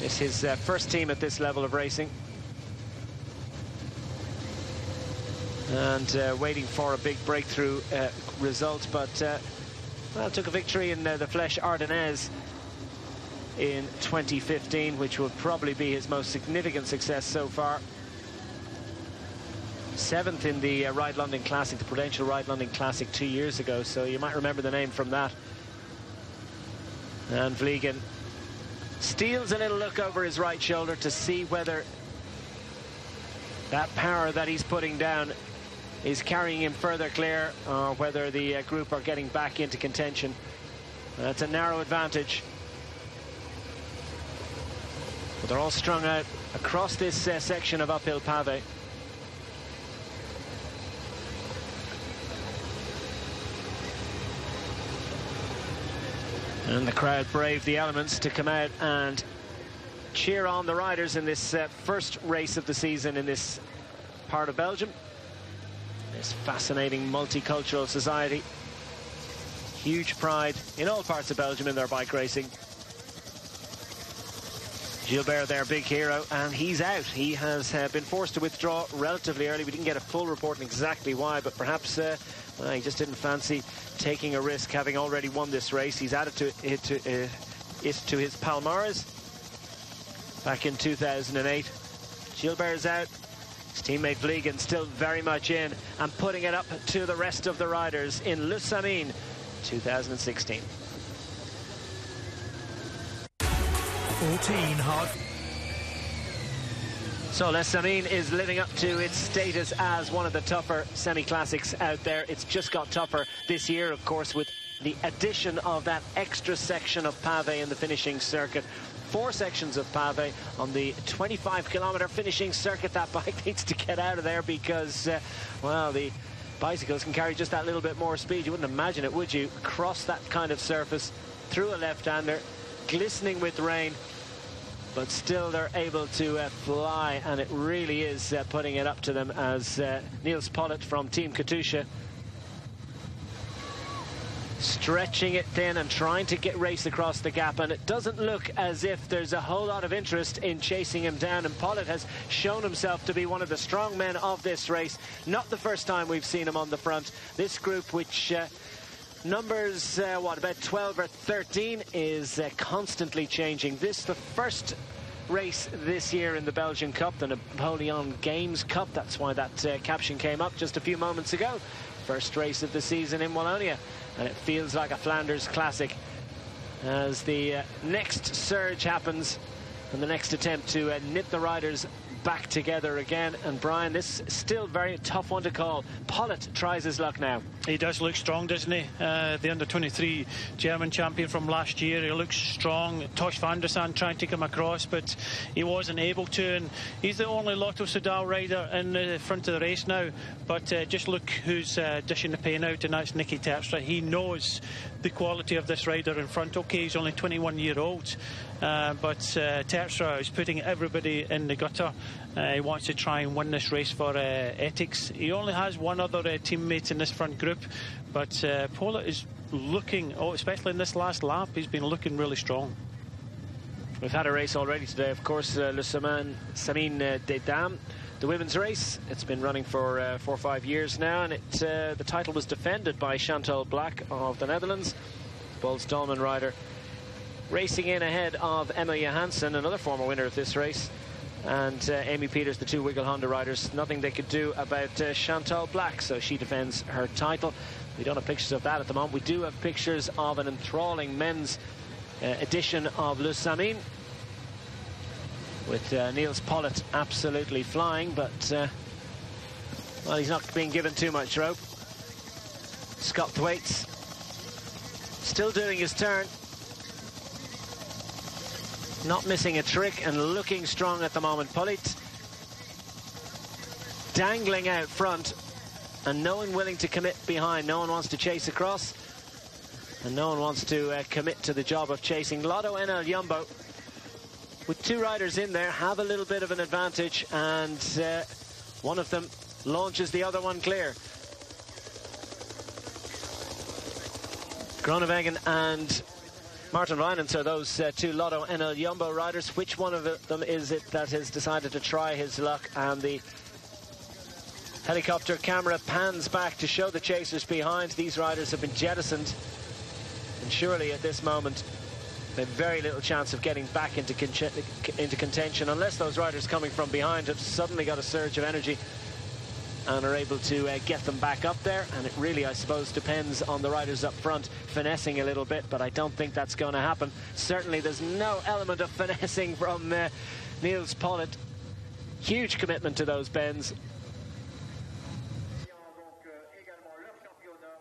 It's his first team at this level of racing. And waiting for a big breakthrough result, but well, took a victory in the Flèche Ardennaise in 2015, which will probably be his most significant success so far. 7th in the Ride London Classic, the Prudential Ride London Classic 2 years ago, so you might remember the name from that. And Vliegen steals a little look over his right shoulder to see whether that power that he's putting down is carrying him further clear, or whether the group are getting back into contention. That's a narrow advantage. But they're all strung out across this section of uphill pave. And the crowd braved the elements to come out and cheer on the riders in this first race of the season in this part of Belgium. This fascinating multicultural society. Huge pride in all parts of Belgium in their bike racing. Gilbert, their big hero, and he's out. He has been forced to withdraw relatively early. We didn't get a full report on exactly why, but perhaps he just didn't fancy taking a risk, having already won this race. He's added to his Palmares back in 2008. Gilbert's out. His teammate Vliegen still very much in and putting it up to the rest of the riders in Le Samyn 2016.
14 hard.
So Les Samyn is living up to its status as one of the tougher semi-classics out there. It's just got tougher this year, of course, with the addition of that extra section of pave in the finishing circuit. 4 sections of pave on the 25-kilometer finishing circuit. That bike needs to get out of there because, well, the bicycles can carry just that little bit more speed. You wouldn't imagine it, would you? Cross that kind of surface through a left-hander, glistening with rain, but still they're able to fly, and it really is putting it up to them as Niels Pollitt from Team Katusha stretching it thin and trying to race across the gap, and it doesn't look as if there's a whole lot of interest in chasing him down, and Pollitt has shown himself to be one of the strong men of this race. Not the first time we've seen him on the front. This group, which numbers about 12 or 13, is constantly changing. This the first race this year in the Belgian Cup, the Napoleon Games Cup. That's why that caption came up just a few moments ago. First race of the season in Wallonia, and it feels like a Flanders classic as the next surge happens And the next attempt to knit the riders back together again. And Brian, this is still very tough one to call. Pollitt tries his luck now.
He does look strong, doesn't he? The under-23 German champion from last year. He looks strong. Tosh van der Sande trying to come across, but he wasn't able to. And he's the only Lotto Soudal rider in the front of the race now. But just look who's dishing the pain out, and that's Nicky Terpstra. He knows the quality of this rider in front. Okay, he's only 21-year-old. But Terpstra is putting everybody in the gutter. He wants to try and win this race for Ethics. He only has one other teammate in this front group, but Pollitt is looking, especially in this last lap, he's been looking really strong.
We've had a race already today, of course, Le Samyn des Dames, the women's race. It's been running for 4 or 5 years now, and the title was defended by Chantal Blaak of the Netherlands, Boels Dolman rider, racing in ahead of Emma Johansson, another former winner of this race, and Amy Peters, the two Wiggle Honda riders. Nothing they could do about Chantal Blaak, so she defends her title. We don't have pictures of that at the moment. We do have pictures of an enthralling men's edition of Le Samyn, with Niels Pollitt absolutely flying, but well, he's not being given too much rope. Scott Thwaites still doing his turn, not missing a trick and looking strong at the moment. Pollitt dangling out front, and no one willing to commit behind. No one wants to chase across, and no one wants to commit to the job of chasing. Lotto NL Jumbo, with two riders in there, have a little bit of an advantage, and one of them launches the other one clear. Groenewegen and Martin Reinens are those two Lotto NL Jumbo riders. Which one of them is it that has decided to try his luck? And the helicopter camera pans back to show the chasers behind. These riders have been jettisoned, and surely at this moment they have very little chance of getting back into contention, unless those riders coming from behind have suddenly got a surge of energy and are able to get them back up there. And it really, I suppose, depends on the riders up front finessing a little bit, but I don't think that's going to happen. Certainly there's no element of finessing from Niels Pollitt. Huge commitment to those bends.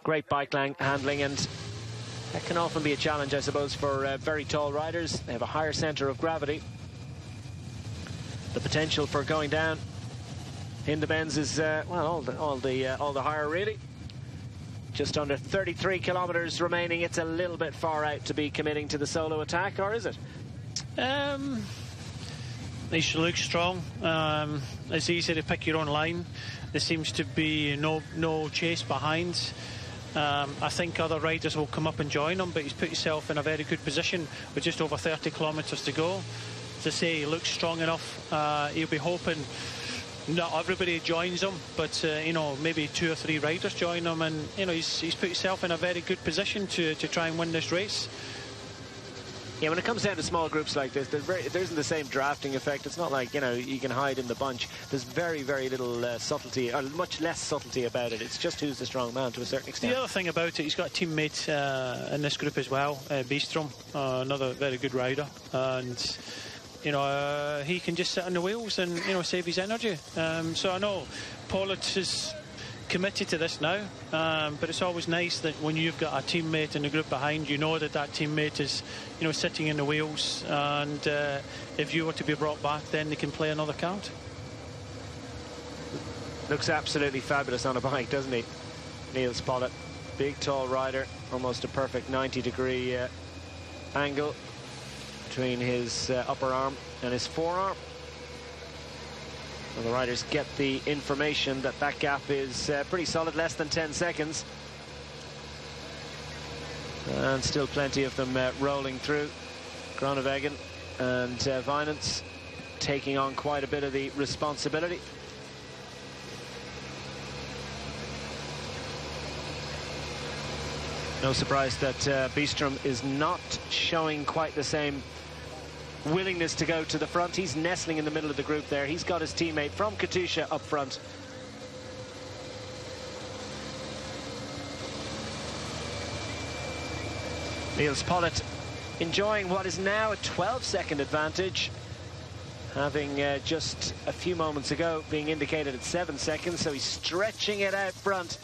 Great bike handling, and that can often be a challenge, I suppose, for very tall riders. They have a higher centre of gravity. The potential for going down in the bends is well, all the higher, really. Just under 33 kilometers remaining. It's a little bit far out to be committing to the solo attack, or is it?
They should look strong. It's easy to pick your own line. There seems to be no chase behind. I think other riders will come up and join him, but he's put himself in a very good position with just over 30 kilometres to go. To say he looks strong enough, he'll be hoping not everybody joins him, but you know, maybe 2 or 3 riders join him, and you know, he's put himself in a very good position to try and win this race.
Yeah, when it comes down to small groups like this, there isn't the same drafting effect. It's not like, you know, you can hide in the bunch. There's very, very little subtlety, or much less subtlety about it. It's just who's the strong man to a certain extent.
The other thing about it, he's got a teammate in this group as well, Bistrom, another very good rider, and you know, he can just sit on the wheels and, you know, save his energy. So I know Pollitt is committed to this now, but it's always nice that when you've got a teammate in the group behind, you know that that teammate is, you know, sitting in the wheels, and if you were to be brought back, then they can play another card.
Looks absolutely fabulous on a bike, doesn't he, Niels Pollitt? Big, tall rider, almost a perfect 90-degree angle between his upper arm and his forearm. Well, the riders get the information that that gap is pretty solid, less than 10 seconds. And still plenty of them rolling through. Groenewegen and Wijnants taking on quite a bit of the responsibility. No surprise that Bistrom is not showing quite the same willingness to go to the front. He's nestling in the middle of the group there. He's got his teammate from Katusha up front. Niels Pollitt enjoying what is now a 12-second advantage having just a few moments ago being indicated at 7 seconds, so he's stretching it out front.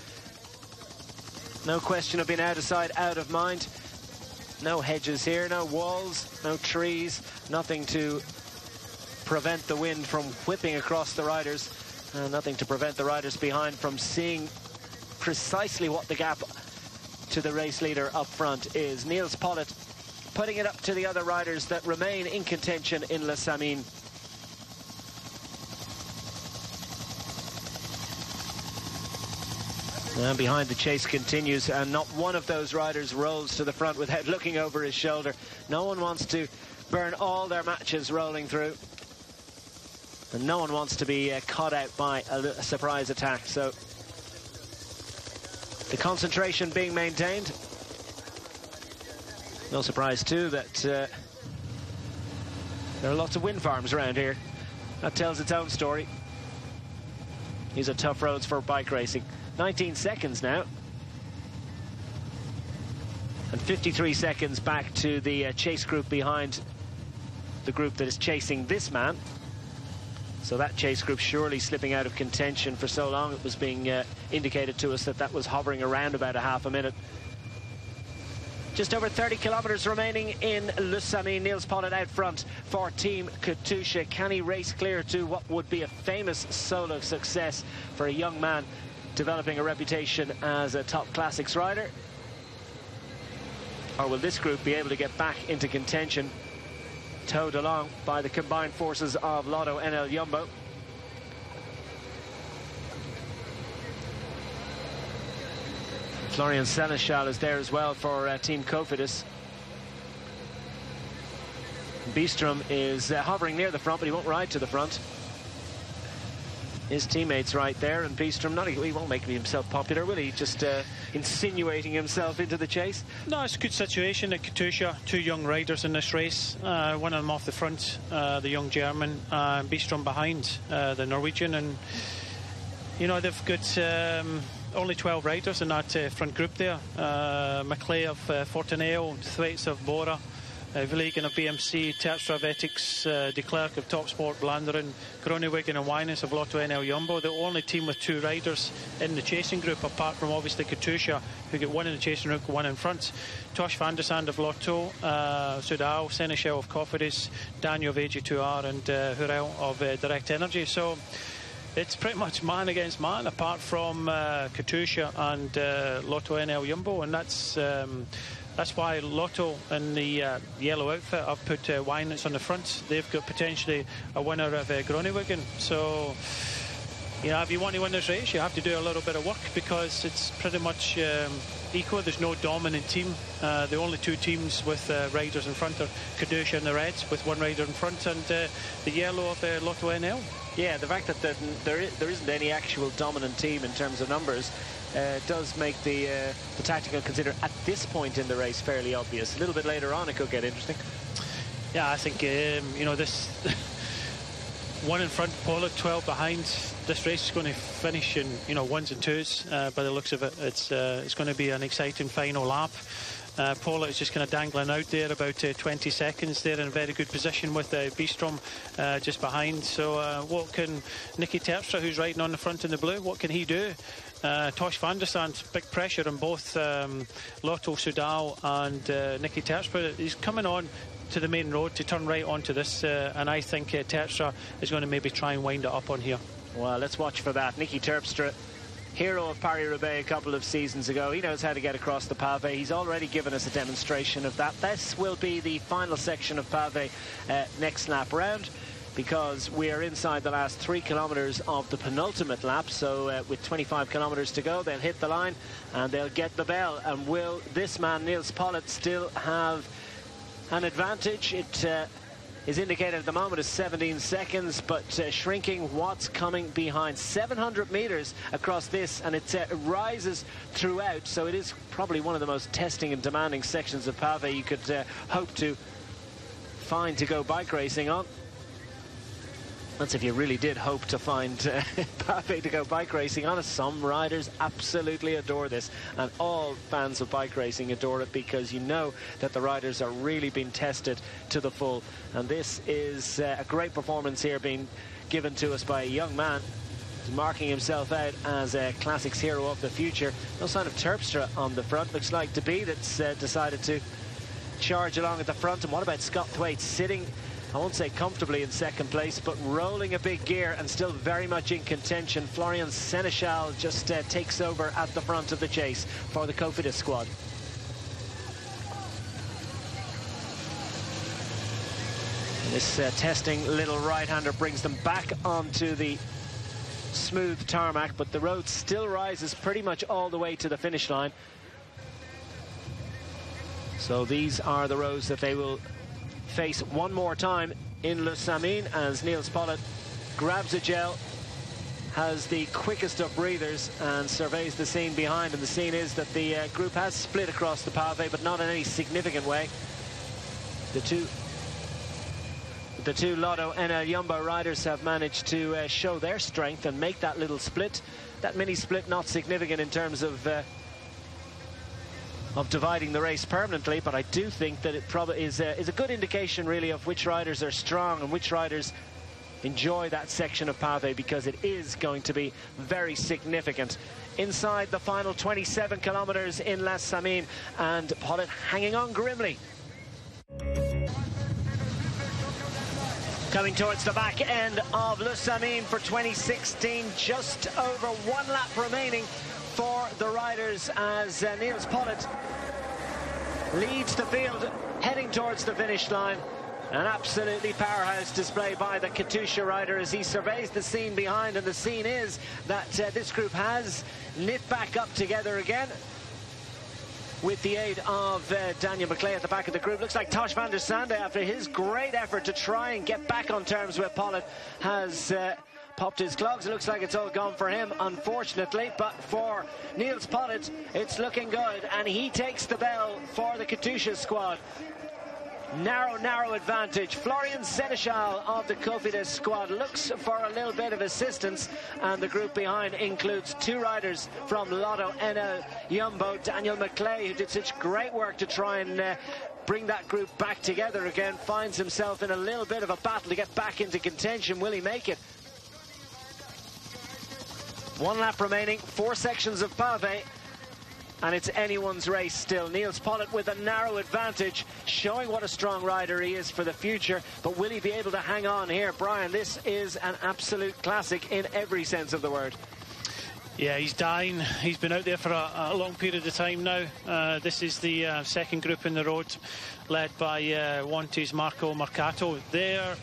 No question of being out of sight, out of mind. No hedges here, no walls, no trees, nothing to prevent the wind from whipping across the riders, nothing to prevent the riders behind from seeing precisely what the gap to the race leader up front is. Niels Pollitt putting it up to the other riders that remain in contention in Les Samyn. And behind the chase continues, and not one of those riders rolls to the front without looking over his shoulder. No one wants to burn all their matches rolling through, and no one wants to be caught out by a surprise attack. So the concentration being maintained. No surprise too that there are lots of wind farms around here. That tells its own story. These are tough roads for bike racing. 19 seconds now. And 53 seconds back to the chase group behind the group that is chasing this man. So that chase group surely slipping out of contention for so long. It was being indicated to us that that was hovering around about a half a minute. Just over 30 kilometres remaining in Les Samyn. Niels Pollitt out front for Team Katusha. Can he race clear to what would be a famous solo success for a young man developing a reputation as a top classics rider? Or will this group be able to get back into contention, towed along by the combined forces of Lotto NL Jumbo? Florian Seneschal is there as well for Team Cofidis. Beestrom is hovering near the front, but he won't ride to the front. His teammates right there, and Beestrom, he won't make himself popular, will he? Just insinuating himself into the chase.
No, it's a good situation at Katusha. Two young riders in this race. One of them off the front, the young German, Beestrom behind, the Norwegian. And, you know, they've got only 12 riders in that front group there. Maclay of Fortineo, Thwaites of Bora, Vliegen of BMC, Terpstra of Ethics, De Klerk of Topsport, Blanderen, Groningen and Wyness of Lotto NL Jumbo. The only team with two riders in the chasing group, apart from obviously Katusha, who get one in the chasing group, one in front. Tosh van der Sande of Lotto, Sudal, Seneschal of Cofidis, Daniel of AG2R and Hurel of Direct Energy. So it's pretty much man against man, apart from Katusha and Lotto NL Jumbo, and that's why Lotto in the yellow outfit have put Wyness on the front. They've got potentially a winner of Groningen. So, you know, if you want to win this race, you have to do a little bit of work, because it's pretty much equal. There's no dominant team. The only two teams with riders in front are Katusha and the Reds, with one rider in front, and the yellow of Lotto NL.
Yeah, the fact that there isn't any actual dominant team in terms of numbers does make the tactical consider at this point in the race fairly obvious. A little bit later on it could get interesting.
Yeah, I think you know, this one in front, Pollitt, 12 behind. This race is going to finish in, you know, ones and twos by the looks of it. It's going to be an exciting final lap. Pollitt is just kind of dangling out there about 20 seconds there, in a very good position with Beestrom just behind. So what can Nicky Terpstra, who's riding on the front in the blue, what can he do? Tosh van der Sande, big pressure on both Lotto Sudal and Nicky Terpstra. He's coming on to the main road to turn right onto this, and I think Terpstra is going to maybe try and wind it up on here. Well,
let's watch for that. Nicky Terpstra, hero of Paris-Roubaix a couple of seasons ago. He knows how to get across the pavé. He's already given us a demonstration of that. This will be the final section of pavé next lap round, because we are inside the last 3 kilometres of the penultimate lap. So with 25 kilometres to go, they'll hit the line and they'll get the bell. And will this man, Niels Pollitt, still have an advantage? It is indicated at the moment as 17 seconds, but shrinking what's coming behind. 700 metres across this, and it rises throughout, so it is probably one of the most testing and demanding sections of pavé you could hope to find to go bike racing on. That's if you really did hope to find Pavé to go bike racing on it. Some riders absolutely adore this, and all fans of bike racing adore it, because you know that the riders are really being tested to the full. And this is a great performance here being given to us by a young man marking himself out as a classics hero of the future. No sign of Terpstra on the front. Looks like DeBee that's decided to charge along at the front. And what about Scott Thwaite sitting, I won't say comfortably, in second place, but rolling a big gear and still very much in contention. Florian Seneschal just takes over at the front of the chase for the Cofidis squad. And this testing little right-hander brings them back onto the smooth tarmac, but the road still rises pretty much all the way to the finish line. So these are the roads that they will face one more time in Le Samyn, as Niels Pollitt grabs a gel, has the quickest of breathers, and surveys the scene behind. And the scene is that the group has split across the pavé, but not in any significant way. The two Lotto NL Jumbo riders have managed to show their strength and make that little split. That mini split not significant in terms of dividing the race permanently, but I do think that it probably is a good indication really of which riders are strong and which riders enjoy that section of pavé, because it is going to be very significant. Inside the final 27 kilometers in La Samyn, and Pollitt hanging on grimly. Coming towards the back end of Le Samyn for 2016, just over 1 lap remaining for the riders, as Niels Pollitt leads the field heading towards the finish line. An absolutely powerhouse display by the Katusha rider as he surveys the scene behind, and the scene is that this group has knit back up together again with the aid of Daniel McClay at the back of the group. Looks like Tosh van der Sande, after his great effort to try and get back on terms with Pollitt, has popped his clogs. It looks like it's all gone for him, unfortunately, but for Niels Pollitt it's looking good, and he takes the bell for the Katusha squad. Narrow advantage. Florian Seneschal of the Cofidis squad looks for a little bit of assistance, and the group behind includes 2 riders from Lotto NL Jumbo. Daniel McClay, who did such great work to try and bring that group back together again, finds himself in a little bit of a battle to get back into contention. Will he make it? 1 lap remaining, 4 sections of pavé, and it's anyone's race still. Niels Pollitt with a narrow advantage, showing what a strong rider he is for the future, but will he be able to hang on here? Brian, this is an absolute classic in every sense of the word.
Yeah, he's dying. He's been out there for a long period of time now. This is the second group in the road, led by Wanty's Marco Mercato. They're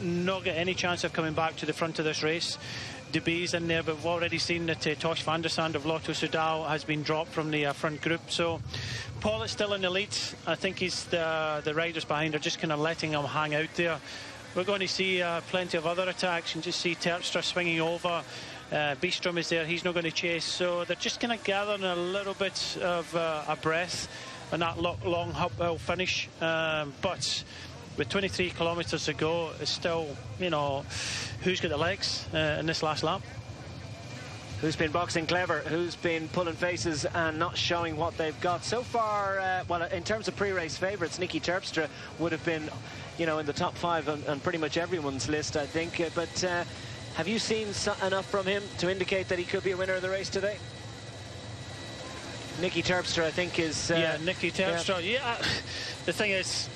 not got any chance of coming back to the front of this race. DeBee's in there, but we've already seen that Tosh van der Sande of Lotto Soudal has been dropped from the front group. So Pollitt's still in the lead. I think he's the riders behind are just kind of letting him hang out there. We're going to see plenty of other attacks, and just see Terpstra swinging over. Beestrom is there, he's not going to chase. So they're just kind of gathering a little bit of a breath on that long uphill finish. But with 23 kilometres to go, it's still, you know, who's got the legs in this last lap?
Who's been boxing clever? Who's been pulling faces and not showing what they've got? So far, well, in terms of pre-race favourites, Nicky Terpstra would have been, you know, in the top 5 on pretty much everyone's list, I think. But have you seen enough from him to indicate that he could be a winner of the race today? Nicky Terpstra, I think, is...
yeah, Nicky Terpstra. Yeah, the thing is,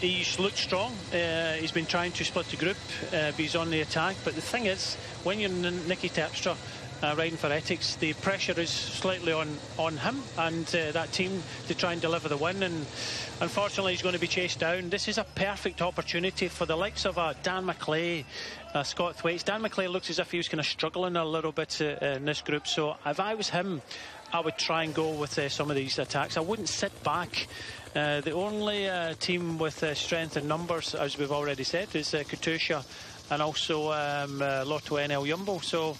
he's looked strong. He's been trying to split the group, but he's on the attack. But the thing is, when you're Nicky Terpstra riding for Ethics, the pressure is slightly on him and that team to try and deliver the win. And unfortunately, he's going to be chased down. This is a perfect opportunity for the likes of Dan McClay, Scott Thwaites. Dan McClay looks as if he was kind of struggling a little bit in this group. So if I was him, I would try and go with some of these attacks. I wouldn't sit back. The only team with strength in numbers, as we've already said, is Katusha and also Lotto NL Jumbo. So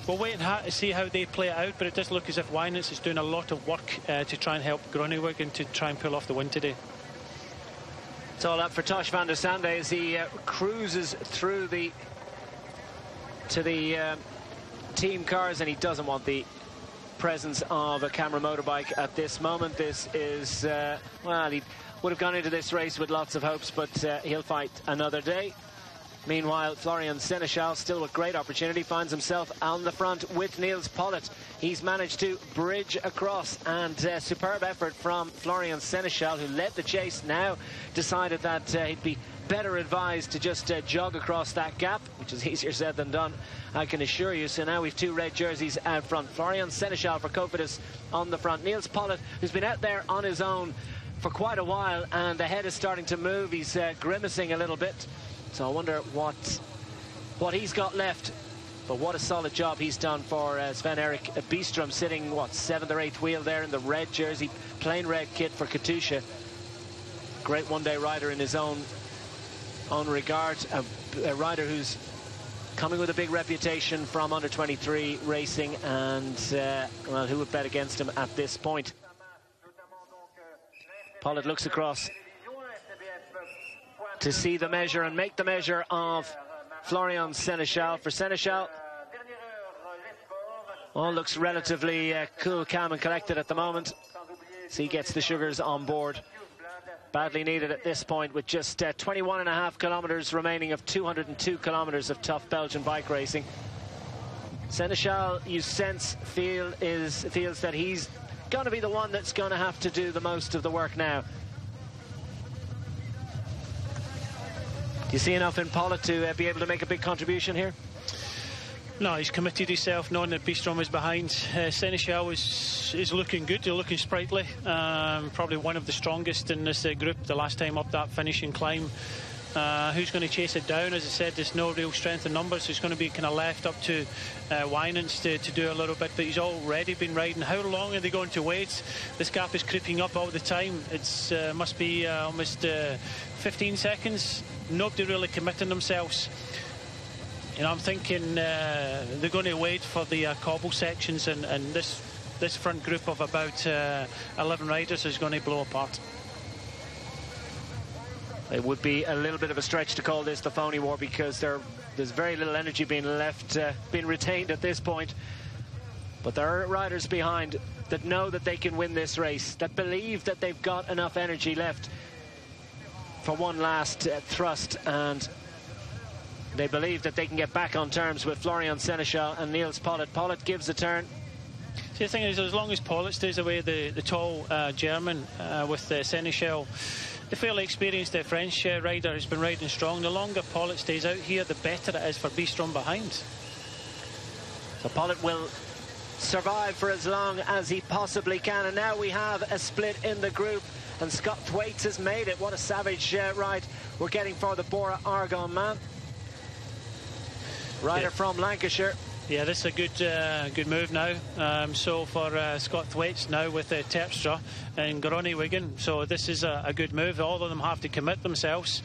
we'll wait and see how they play it out, but it does look as if Wynitz is doing a lot of work to try and help Groenewegen to try and pull off the win today.
It's all up for Tosh van der Sande as he cruises through to the team cars, and he doesn't want the presence of a camera motorbike at this moment. This is, well, he would have gone into this race with lots of hopes, but he'll fight another day. Meanwhile, Florian Seneschal, still with great opportunity, finds himself on the front with Niels Pollitt. He's managed to bridge across, and superb effort from Florian Seneschal, who led the chase, now decided that he'd be better advised to just jog across that gap, which is easier said than done, I can assure you. So now we've two red jerseys out front. Florian Seneschal for Cofidis on the front. Niels Pollitt, who's been out there on his own for quite a while, and the head is starting to move. He's grimacing a little bit. So I wonder what he's got left. But what a solid job he's done for Sven-Erik Bistrom, sitting, what, 7th or 8th wheel there in the red jersey, plain red kit for Katusha. Great one-day rider in his own regard. A rider who's coming with a big reputation from under-23 racing, and, well, who would bet against him at this point? Pollitt looks across to see the measure and make the measure of Florian Seneschal. For Seneschal, all looks relatively cool, calm and collected at the moment. So he gets the sugars on board. Badly needed at this point, with just 21.5 kilometres remaining of 202 kilometres of tough Belgian bike racing. Seneschal, you sense, feels that he's going to be the one that's going to have to do the most of the work now. Do you see enough in Pollitt to be able to make a big contribution here?
No, he's committed himself, knowing that Bistrom is behind. Seneschal is looking good, he's looking sprightly. Probably one of the strongest in this group the last time up that finishing climb. Who's going to chase it down? As I said, there's no real strength in numbers. He's going to be kind of left up to Wijnands to do a little bit, but he's already been riding. How long are they going to wait? This gap is creeping up all the time. It's must be almost 15 seconds. Nobody really committing themselves. You know, I'm thinking they're going to wait for the cobble sections, and this front group of about 11 riders is going to blow apart.
It would be a little bit of a stretch to call this the phony war, because there's very little energy being retained at this point. But there are riders behind that know that they can win this race, that believe that they've got enough energy left for one last thrust, and they believe that they can get back on terms with Florian Seneschal and Niels Pollitt. Pollitt gives a turn.
See, the thing is, as long as Pollitt stays away, the tall German with Seneschal, the fairly experienced French rider has been riding strong. The longer Pollitt stays out here, the better it is for Bistrom behind.
So Pollitt will survive for as long as he possibly can. And now we have a split in the group, and Scott Thwaites has made it. What a savage ride we're getting for the Bora Argonne man. Rider from Lancashire.
Yeah, this is a good move now. So for Scott Thwaites now with Terpstra and Groney Wigan. So this is a good move. All of them have to commit themselves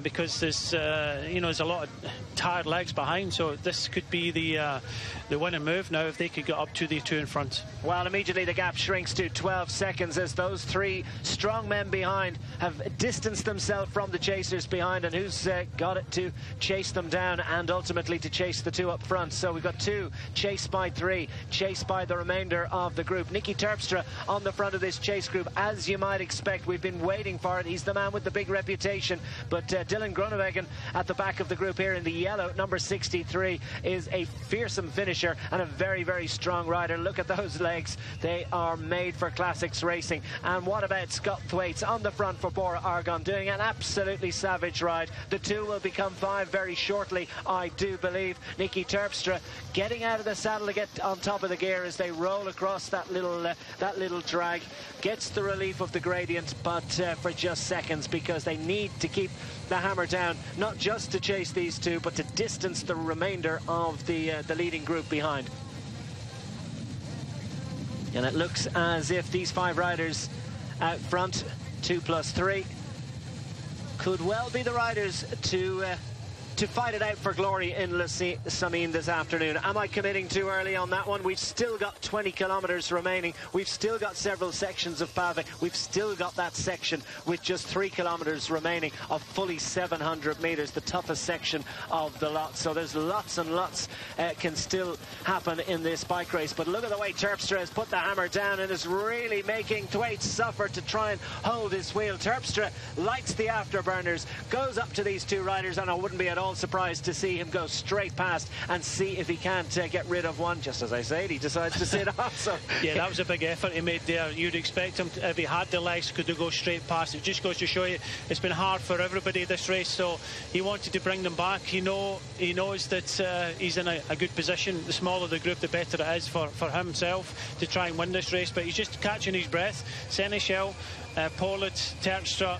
because there's there's a lot of tired legs behind. So this could be the winning move now if they could get up to the two in front.
Well, immediately the gap shrinks to 12 seconds as those three strong men behind have distanced themselves from the chasers behind, and who's got it to chase them down and ultimately to chase the two up front. So we've got two chased by three, chased by the remainder of the group. Nicky Terpstra on the front of this chase group, as you might expect. We've been waiting for it. He's the man with the big reputation. But Dylan Groenewegen at the back of the group here in the yellow, number 63, is a fearsome finisher and a very, very strong rider. Look at those legs. They are made for classics racing. And what about Scott Thwaites on the front for Bora Argonne, doing an absolutely savage ride. The two will become five very shortly, I do believe. Nicky Terpstra getting out of the saddle to get on top of the gear as they roll across that little drag. Gets the relief of the gradient, but for just seconds, because they need to keep the hammer down, not just to chase these two, but to distance the remainder of the leading group behind. And it looks as if these five riders out front, 2 plus 3, could well be the riders to to fight it out for glory in Samyn this afternoon. Am I committing too early on that one? We've still got 20 kilometres remaining. We've still got several sections of pave. We've still got that section with just 3 kilometres remaining of fully 700 metres, the toughest section of the lot. So there's lots and lots can still happen in this bike race. But look at the way Terpstra has put the hammer down and is really making Thwaites suffer to try and hold his wheel. Terpstra lights the afterburners, goes up to these two riders, and I wouldn't be at all surprised to see him go straight past and see if he can't get rid of one. Just as I said, he decides to sit off. So
yeah, that was a big effort he made there. You'd expect him to, if he had the legs, could go straight past. It just goes to show you it's been hard for everybody this race, so he wanted to bring them back. He knows that he's in a good position. The smaller the group, the better it is for himself to try and win this race, but he's just catching his breath. Seneschal, Pollard, Terpstra,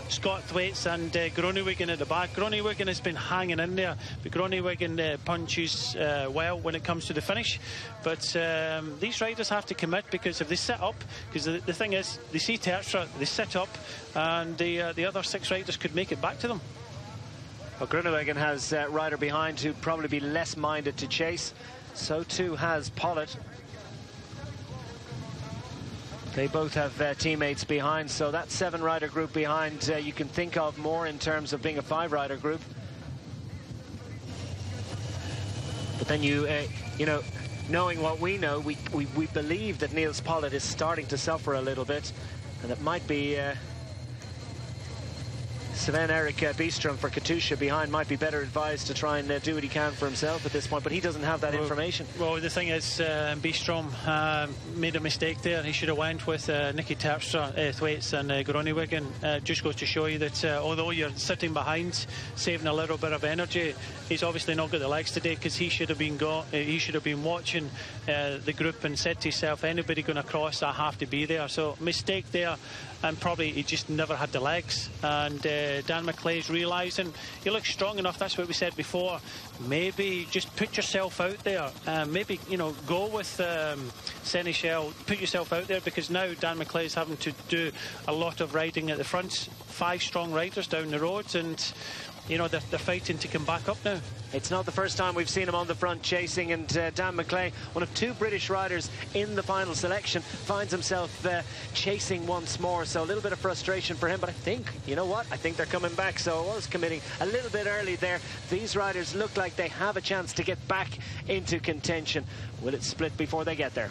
Scott Thwaites and Groenewegen at the back. Groenewegen has been hanging in there, but Groenewegen punches well when it comes to the finish. But these riders have to commit, because if they sit up, because the thing is, they see Terpstra, they sit up, and the other 6 riders could make it back to them.
Well, Groenewegen has a rider behind who'd probably be less minded to chase. So too has Pollard. They both have teammates behind, so that 7-rider group behind you can think of more in terms of being a 5-rider group. But then you know, knowing what we know, we believe that Niels Pollard is starting to suffer a little bit, and it might be Sven-Erik Byström for Katusha behind might be better advised to try and do what he can for himself at this point, but he doesn't have that information. Well,
the thing is, Byström made a mistake there. He should have went with Nicky Terpstra, Thwaites and Groenewegen. Just goes to show you that although you're sitting behind, saving a little bit of energy, he's obviously not got the legs today, because he should have been watching the group and said to himself, anybody going to cross, I have to be there. So mistake there, and probably he just never had the legs. And Dan McClay's realising he looks strong enough. That's what we said before. Maybe just put yourself out there. Maybe, you know, go with Seneschal. Put yourself out there, because now Dan McClay's having to do a lot of riding at the front. 5 strong riders down the roads, and you know, they're fighting to come back up now.
It's not the first time we've seen him on the front chasing, and Dan McClay, one of 2 British riders in the final selection, finds himself chasing once more. So a little bit of frustration for him, but I think, you know what, I think they're coming back. So I was committing a little bit early there. These riders look like they have a chance to get back into contention. Will it split before they get there?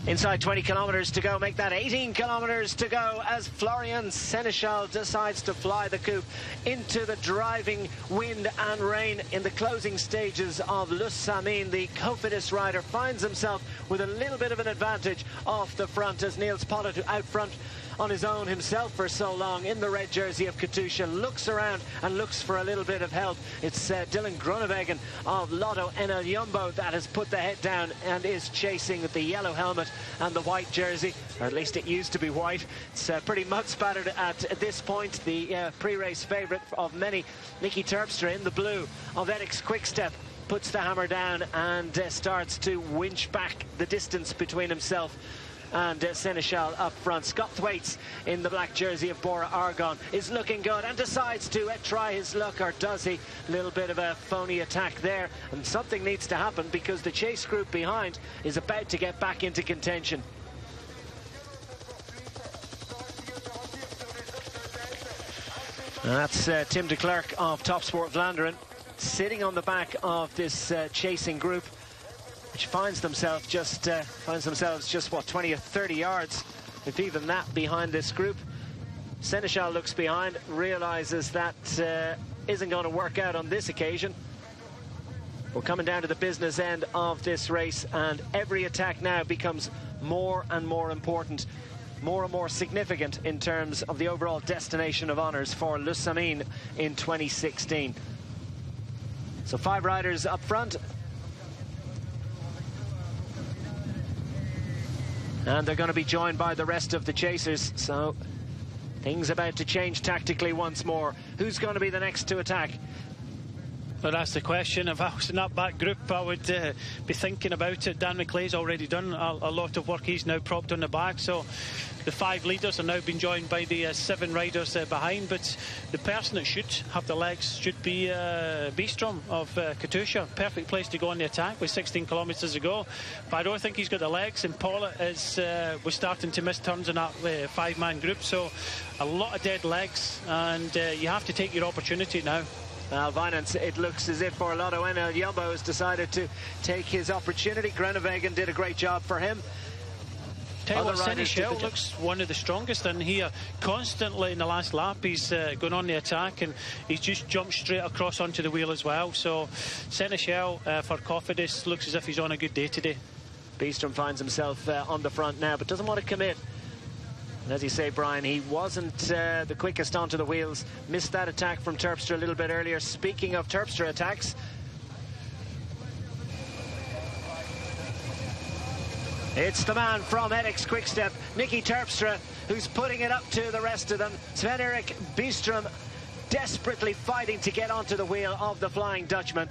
Inside 20 kilometres to go, make that 18 kilometres to go as Florian Seneschal decides to fly the coupe into the driving wind and rain in the closing stages of Les Samyn. The Cofidis rider finds himself with a little bit of an advantage off the front, as Niels Pollard, who out front on his own himself for so long in the red jersey of Katusha, looks around and looks for a little bit of help. It's Dylan Groenewegen of Lotto NL Jumbo that has put the head down and is chasing with the yellow helmet and the white jersey, or at least it used to be white. It's pretty mud spattered at this point. The pre-race favourite of many, Nicky Terpstra, in the blue of Etixx Quickstep, puts the hammer down and starts to winch back the distance between himself and Seneschal up front. Scott Thwaites in the black jersey of Bora Argon is looking good and decides to try his luck, or does he? A little bit of a phony attack there, and something needs to happen, because the chase group behind is about to get back into contention. And that's Tim de Klerk of Top Sport Vlaanderen sitting on the back of this chasing group, which finds themselves just what, 20 or 30 yards, if even that, behind this group. Seneschal looks behind, realizes that isn't going to work out on this occasion. We're coming down to the business end of this race, and every attack now becomes more and more important, more and more significant in terms of the overall destination of honours for Les Samyn in 2016. So 5 riders up front, and they're going to be joined by the rest of the chasers. So things about to change tactically once more. Who's going to be the next to attack?
Well, that's the question. If I was in that back group, I would be thinking about it. Dan McLeay's already done a lot of work. He's now propped on the back. So the 5 leaders are now being joined by the 7 riders behind. But the person that should have the legs should be Bistrom of Katusha. Perfect place to go on the attack with 16 kilometres to go. But I don't think he's got the legs. And Paula was starting to miss turns in that 5-man group. So a lot of dead legs. And you have to take your opportunity now.
Now, Vinance, it looks as if for Lotto NL Jumbo has decided to take his opportunity. Groenewegen did a great job for him.
Seneschal looks one of the strongest in here. Constantly in the last lap, he's going on the attack, and he's just jumped straight across onto the wheel as well. So Seneschal for Cofidis looks as if he's on a good day today.
Bistrom finds himself on the front now, but doesn't want to commit. And as you say, Brian, he wasn't the quickest onto the wheels. Missed that attack from Terpstra a little bit earlier. Speaking of Terpstra attacks, it's the man from Edix Quickstep, Nicky Terpstra, who's putting it up to the rest of them. Sven-Erik Bistrom desperately fighting to get onto the wheel of the Flying Dutchman.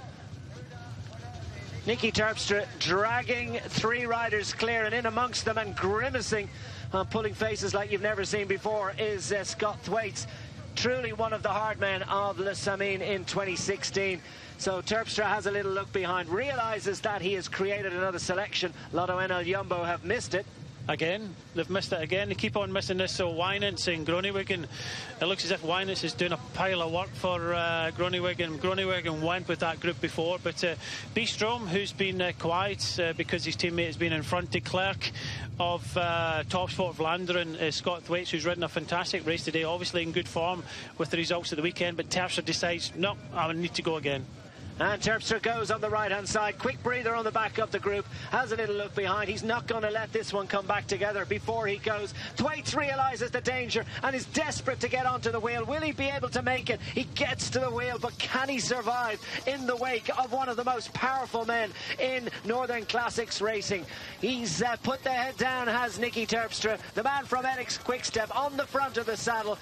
Nicky Terpstra dragging 3 riders clear, and in amongst them and grimacing, pulling faces like you've never seen before, is Scott Thwaites. Truly one of the hard men of Le Samyn in 2016. So Terpstra has a little look behind, realises that he has created another selection. Lotto NL Jumbo have missed it.
Again, they've missed it again. They keep on missing this. So Wijnants and Groenewegen, it looks as if Wijnants is doing a pile of work for Groenewegen. Groenewegen went with that group before, but Bistrom, who's been quiet because his teammate has been in front, de Klerk of Topsport Vlaanderen, Scott Thwaites, who's ridden a fantastic race today, obviously in good form with the results of the weekend, but Terpstra decides, no, I need to go again.
And Terpstra goes on the right-hand side. Quick breather on the back of the group. Has a little look behind. He's not going to let this one come back together before he goes. Thwaites realises the danger and is desperate to get onto the wheel. Will he be able to make it? He gets to the wheel, but can he survive in the wake of one of the most powerful men in Northern Classics racing? He's put the head down, has Nicky Terpstra, the man from Edix Quickstep, on the front of the saddle,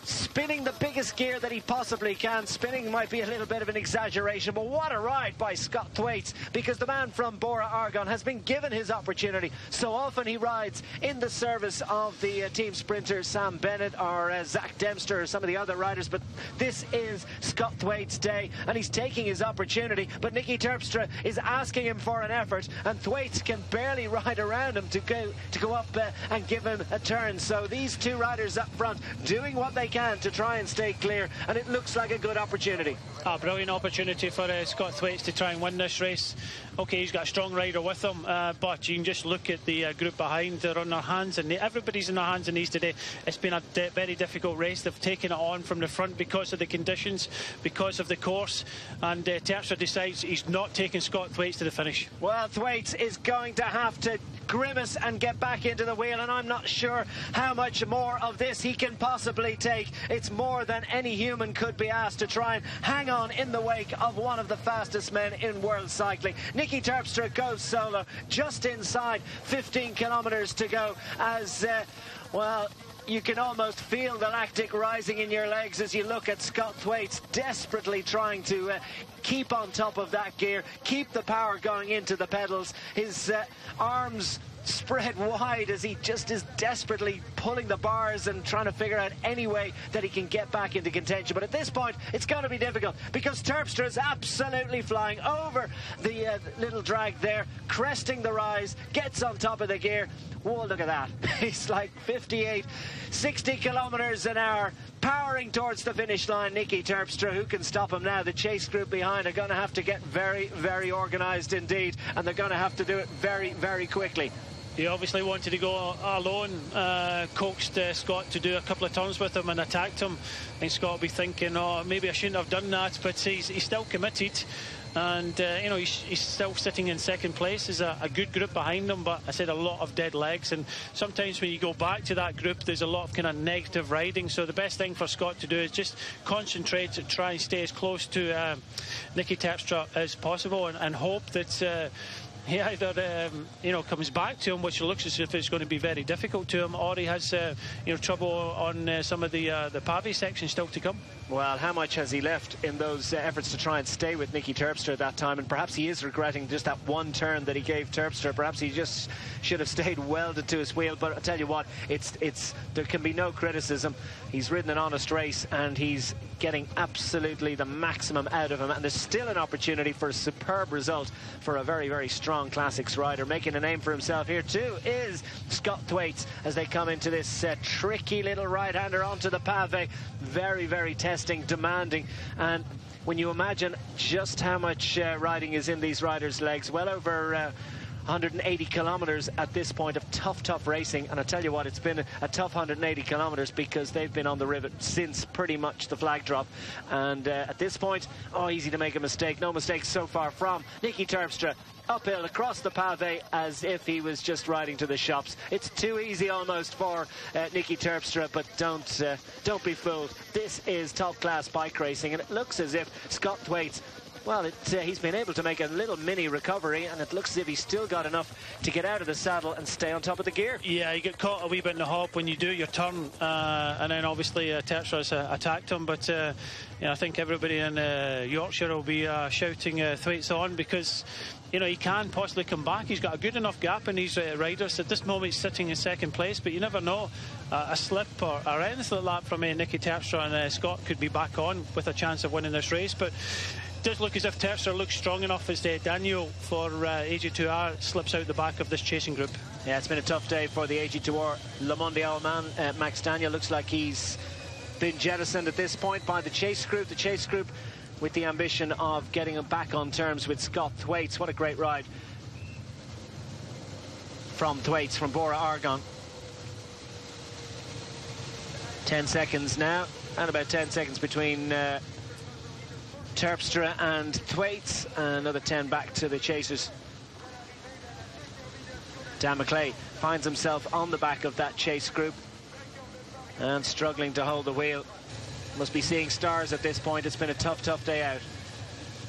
spinning the biggest gear that he possibly can. Spinning might be a little bit of an exaggeration, but what a ride by Scott Thwaites, because the man from Bora Argon has been given his opportunity. So often he rides in the service of the team sprinters, Sam Bennett or Zach Dempster or some of the other riders, but this is Scott Thwaites' day and he's taking his opportunity. But Nicky Terpstra is asking him for an effort, and Thwaites can barely ride around him to go up and give him a turn. So these 2 riders up front doing what they can to try and stay clear, and it looks like a good opportunity.
A brilliant opportunity for Scott Thwaites to try and win this race. Okay, he's got a strong rider with him, but you can just look at the group behind. They're on their hands and knees. Everybody's on their hands and knees today. It's been a very difficult race. They've taken it on from the front because of the conditions, because of the course, and Terpstra decides he's not taking Scott Thwaites to the finish.
Well, Thwaites is going to have to grimace and get back into the wheel, and I'm not sure how much more of this he can possibly take. It's more than any human could be asked to try and hang on in the wake of one of the fastest men in world cycling. Nicky Terpstra goes solo just inside 15 kilometres to go as, well, you can almost feel the lactic rising in your legs as you look at Scott Thwaites desperately trying to keep on top of that gear, keep the power going into the pedals. His arms spread wide as he just is desperately pulling the bars and trying to figure out any way that he can get back into contention. But at this point, it's going to be difficult because Terpstra is absolutely flying over the little drag there, cresting the rise, gets on top of the gear. Whoa, look at that. He's like 58, 60 kilometres an hour, powering towards the finish line. Nicky Terpstra, who can stop him now? The chase group behind are going to have to get very, very organised indeed, and they're going to have to do it very, very quickly.
He obviously wanted to go alone, coaxed Scott to do a couple of turns with him and attacked him. I think Scott will be thinking, oh, maybe I shouldn't have done that, but he's still committed. And, you know, he's still sitting in second place. There's a good group behind him, but I said a lot of dead legs. And sometimes when you go back to that group, there's a lot of kind of negative riding. So the best thing for Scott to do is just concentrate and try and stay as close to Nicky Terpstra as possible and hope that he either you know, comes back to him, which looks as if it's going to be very difficult to him, or he has you know, trouble on some of the pavé sections still to come.
Well, how much has he left in those efforts to try and stay with Nicky Terpstra at that time? And perhaps he is regretting just that one turn that he gave Terpstra. Perhaps he just should have stayed welded to his wheel. But I'll tell you what, there can be no criticism. He's ridden an honest race and he's getting absolutely the maximum out of him. And there's still an opportunity for a superb result for a very, very strong Classics rider. Making a name for himself here too is Scott Thwaites as they come into this tricky little right-hander onto the pave. Very, very testing, demanding, and when you imagine just how much riding is in these riders' legs, well over 180 kilometres at this point of tough racing. And I tell you what, it's been a tough 180 kilometres because they've been on the rivet since pretty much the flag drop. And at this point, easy to make a mistake. No mistakes so far from Nicky Terpstra. Uphill across the pave as if he was just riding to the shops. It's too easy almost for Nicky Terpstra, but don't be fooled. This is top-class bike racing, and it looks as if Scott Thwaites, well, he's been able to make a little mini recovery, and it looks as if he's still got enough to get out of the saddle and stay on top of the gear. Yeah,
you get caught a wee bit in the hop when you do your turn, and then obviously Terpstra's attacked him, but I think everybody in Yorkshire will be shouting Thwaites on, because he can possibly come back. He's got a good enough gap in these riders. At this moment he's sitting in second place, but you never know. A slip or anything like that from Nicky Terpstra, and Scott could be back on with a chance of winning this race. But it does look as if Terpstra looks strong enough as Daniel for AG2R slips out the back of this chasing group.
Yeah, it's been a tough day for the AG2R Le Mondial man. Max Daniel looks like he's been jettisoned at this point by the chase group. The chase group with the ambition of getting him back on terms with Scott Thwaites. What a great ride from Thwaites, from Bora Argon. 10 seconds now, and about 10 seconds between Terpstra and Thwaites, and another 10 back to the chasers. Dan McClay finds himself on the back of that chase group and struggling to hold the wheel. Must be seeing stars at this point. It's been a tough day out.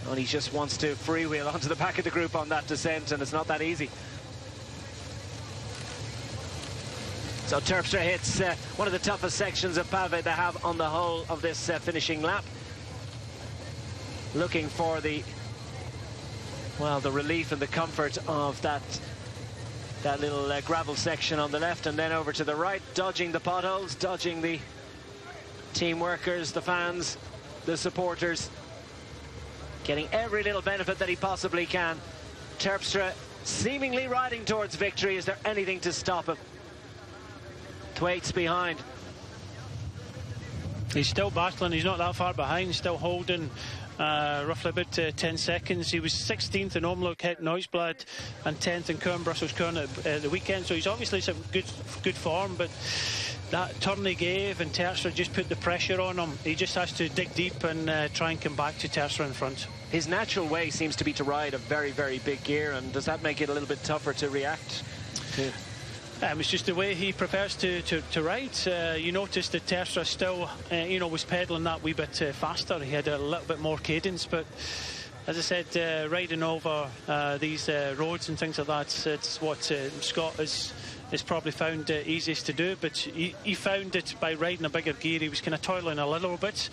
And he just wants to freewheel onto the back of the group on that descent, and it's not that easy. So Terpstra hits one of the toughest sections of pave they have on the whole of this finishing lap. Looking for the relief and the comfort of that little gravel section on the left, and then over to the right, dodging the potholes, dodging the team workers, the fans, the supporters, getting every little benefit that he possibly can. Terpstra seemingly riding towards victory. Is there anything to stop him? Thwaites behind.
He's still battling. He's not that far behind. Still holding roughly about 10 seconds. He was 16th in Omloop Het Nieuwsblad and 10th in Kuurne Brussels Kuurne at the weekend. So he's obviously some good form, but that turn he gave and Terpstra just put the pressure on him. He just has to dig deep and try and come back to Terpstra in front.
His natural way seems to be to ride a very, very big gear, and does that make it a little bit tougher to react to?
It's just the way he prefers to ride. You noticed that Terpstra still, was pedalling that wee bit faster. He had a little bit more cadence, but as I said, riding over these roads and things like that, it's what Scott is probably found easiest to do, but he found it by riding a bigger gear. He was kind of toiling a little bit,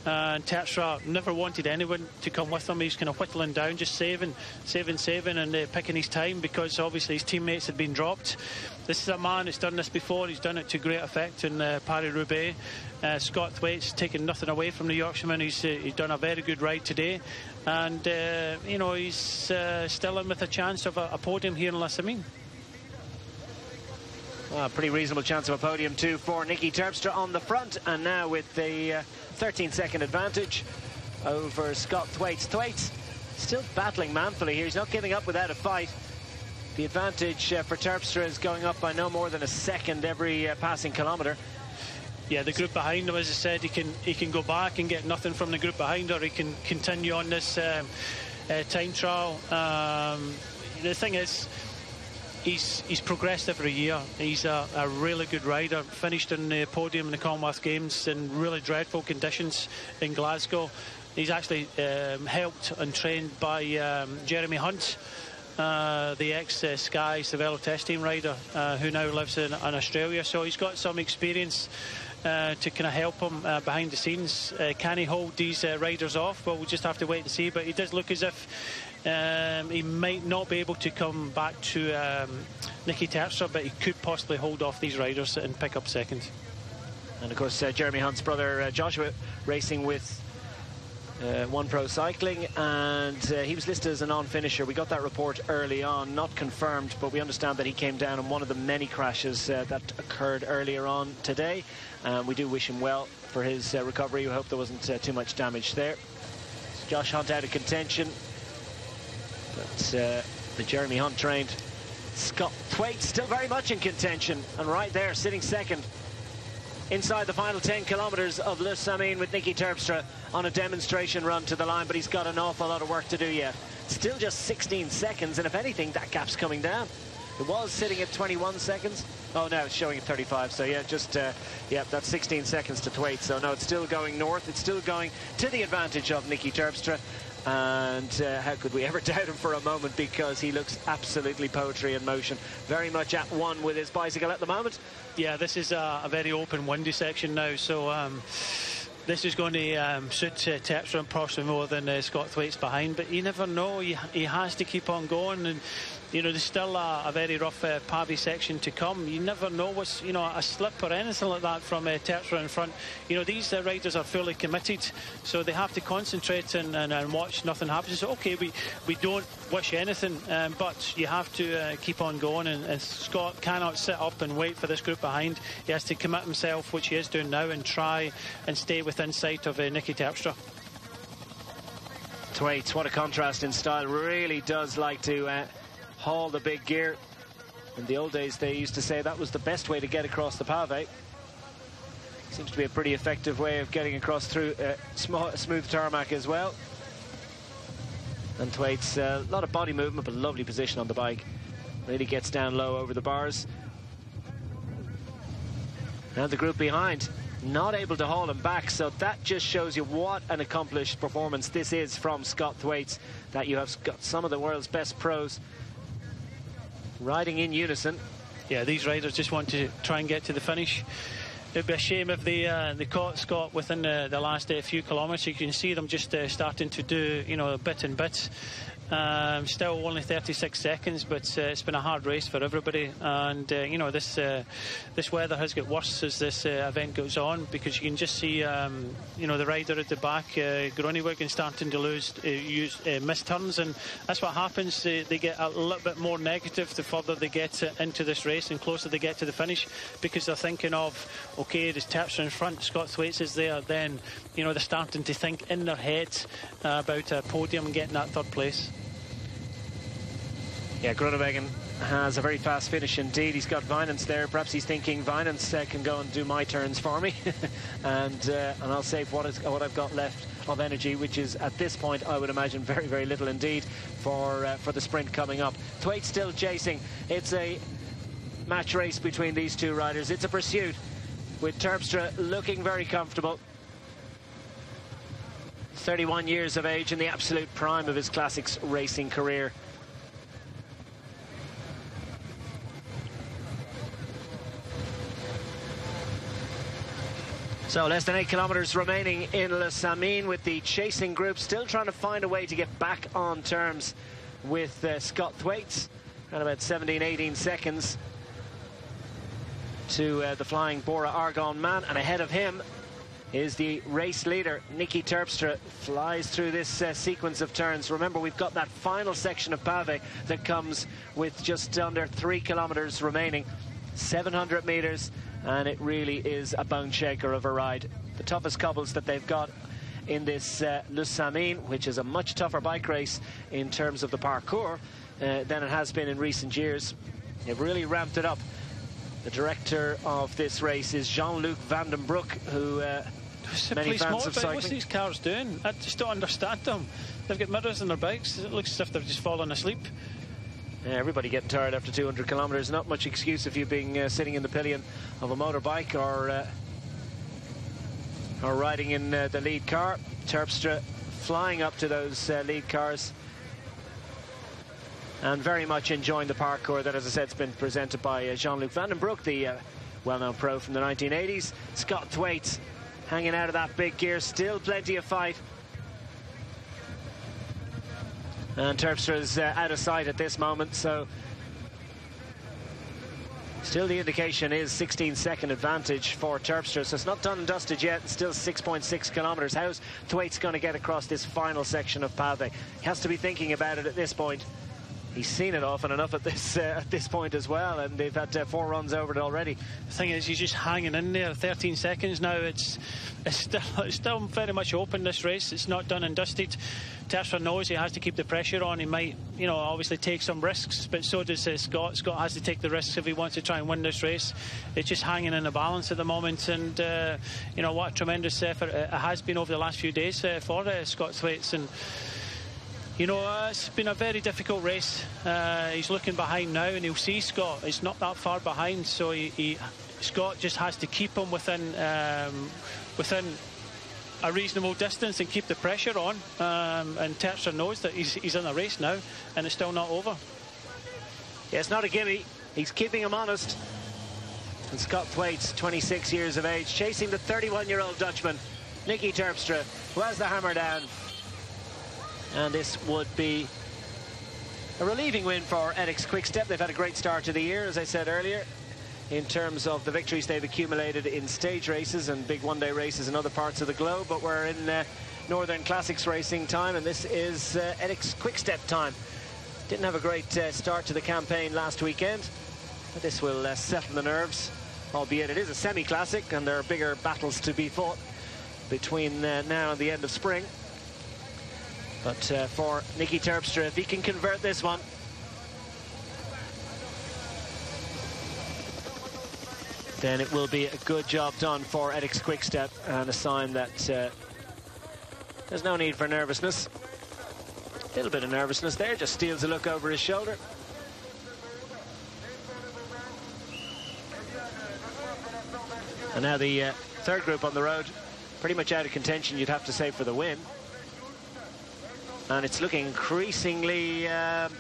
and Terpstra never wanted anyone to come with him. He was kind of whittling down, just saving and picking his time, because obviously his teammates had been dropped. This is a man that's done this before. He's done it to great effect in Paris-Roubaix. Scott Thwaites taking nothing away from the Yorkshireman. He's done a very good ride today, and he's still in with a chance of a podium here in Samyn.
A pretty reasonable chance of a podium too for Nicky Terpstra on the front, and now with the 13-second advantage over Scott Thwaites. Thwaites still battling manfully here. He's not giving up without a fight. The advantage for Terpstra is going up by no more than a second every passing kilometre.
Yeah, the group behind him, as I said, he can go back and get nothing from the group behind, or he can continue on this time trial. The thing is, he's progressed every year. He's a really good rider. Finished in the podium in the Commonwealth Games in really dreadful conditions in Glasgow. He's actually helped and trained by Jeremy Hunt, the ex-Sky Velo test team rider, who now lives in Australia. So he's got some experience to kind of help him behind the scenes. Can he hold these riders off? Well, we'll just have to wait and see. But he does look as if he might not be able to come back to Nicky Terpstra, but he could possibly hold off these riders and pick up second.
And of course, Jeremy Hunt's brother Joshua racing with One Pro Cycling, and he was listed as a non-finisher. We got that report early on, not confirmed, but we understand that he came down in one of the many crashes that occurred earlier on today. We do wish him well for his recovery. We hope there wasn't too much damage there. So Josh Hunt out of contention, but the Jeremy Hunt trained Scott Thwaite still very much in contention, and right there sitting second inside the final 10 kilometres of Le Samyn with Nicky Terpstra on a demonstration run to the line, but he's got an awful lot of work to do yet. Still just 16 seconds, and if anything, that gap's coming down. It was sitting at 21 seconds. Oh, no, it's showing at 35. So, yeah, just, yeah, that's 16 seconds to Thwaite. So, no, it's still going north. It's still going to the advantage of Nicky Terpstra. And how could we ever doubt him for a moment, because he looks absolutely poetry in motion. Very much at one with his bicycle at the moment.
Yeah, this is a very open, windy section now, so this is going to suit Terpstra and possibly more than Scott Thwaite's behind, but you never know. He has to keep on going, and you know, there's still a very rough pavy section to come. You never know what's, you know, a slip or anything like that from Terpstra in front. You know, these riders are fully committed, so they have to concentrate and watch nothing happens. So, okay, we don't wish anything, but you have to keep on going, and Scott cannot sit up and wait for this group behind. He has to commit himself, which he is doing now, and try and stay within sight of Nicky Terpstra.
Thwaite, what a contrast in style, really does like to haul the big gear. In the old days, they used to say that was the best way to get across the pave. Seems to be a pretty effective way of getting across through smooth tarmac as well. And Thwaite's a lot of body movement, but lovely position on the bike. Really gets down low over the bars. And the group behind not able to haul him back, so that just shows you what an accomplished performance this is from Scott Thwaite, that you have got some of the world's best pros riding in unison.
Yeah, these riders just want to try and get to the finish. It'd be a shame if they caught Scott within the last few kilometres. You can see them just starting to do, you know, bit and bits. Still only 36 seconds, but it's been a hard race for everybody, and you know, this weather has got worse as this event goes on, because you can just see you know, the rider at the back, Groenewegen, starting to miss turns, and that's what happens. They get a little bit more negative the further they get into this race and closer they get to the finish, because they're thinking of, okay, there's Terpstra in front, Scott Thwaite is there, then you know, they're starting to think in their heads about a podium and getting that third place.
Yeah, Groenewegen has a very fast finish indeed. He's got Vinance there. Perhaps he's thinking Vinance can go and do my turns for me, and I'll save what I've got left of energy, which is at this point, I would imagine, very, very little indeed for the sprint coming up. Thwaite still chasing. It's a match race between these two riders. It's a pursuit, with Terpstra looking very comfortable. 31 years of age in the absolute prime of his classics racing career. So less than 8 kilometres remaining in Le Samyn, with the chasing group still trying to find a way to get back on terms with Scott Thwaite. Around about 17, 18 seconds to the flying Bora Argonne man, and ahead of him is the race leader, Nicky Terpstra. Flies through this sequence of turns. Remember, we've got that final section of pave that comes with just under 3 kilometres remaining, 700 metres. And it really is a bone shaker of a ride. The toughest cobbles that they've got in this Le Samyn, which is a much tougher bike race in terms of the parcours than it has been in recent years. They've really ramped it up. The director of this race is Jean-Luc Van den Broek, who many fans of cycling.
What's these cars doing? I just don't understand them. They've got mirrors on their bikes. It looks as if they've just fallen asleep.
Yeah, everybody getting tired after 200 kilometres. Not much excuse if you've been sitting in the pillion of a motorbike or riding in the lead car. Terpstra flying up to those lead cars and very much enjoying the parkour that, as I said, has been presented by Jean-Luc Van den Broek, the well-known pro from the 1980s. Scott Thwaites hanging out of that big gear, still plenty of fight. And Terpstra's out of sight at this moment, so still the indication is 16-second advantage for Terpstra, so it's not done and dusted yet. It's still 6.6 kilometres. How's Thwaites going to get across this final section of pave? He has to be thinking about it at this point. He's seen it often enough at this point as well, and they've had 4 runs over it already.
The thing is, he's just hanging in there. 13 seconds now. It's still very much open, this race. It's not done and dusted. Terpstra knows he has to keep the pressure on. He might, obviously take some risks, but so does Scott. Scott has to take the risks if he wants to try and win this race. It's just hanging in the balance at the moment, and what a tremendous effort it has been over the last few days for Scott Thwaites. And it's been a very difficult race. He's looking behind now, and he'll see Scott. He's not that far behind, so Scott just has to keep him within a reasonable distance and keep the pressure on. And Terpstra knows that he's in a race now, and it's still not over.
Yeah, it's not a gimme. He's keeping him honest. And Scott Thwaites, 26 years of age, chasing the 31-year-old Dutchman, Nicky Terpstra, who has the hammer down. And this would be a relieving win for Etixx Quick-Step. They've had a great start to the year, as I said earlier, in terms of the victories they've accumulated in stage races and big one-day races in other parts of the globe. But we're in Northern Classics racing time, and this is Etixx Quick-Step time. Didn't have a great start to the campaign last weekend, but this will settle the nerves, albeit it is a semi-classic, and there are bigger battles to be fought between now and the end of spring. But for Nicky Terpstra, if he can convert this one, then it will be a good job done for Etixx Quick-Step, and a sign that there's no need for nervousness. A little bit of nervousness there, just steals a look over his shoulder. And now the third group on the road, pretty much out of contention, you'd have to say, for the win. And it's looking increasingly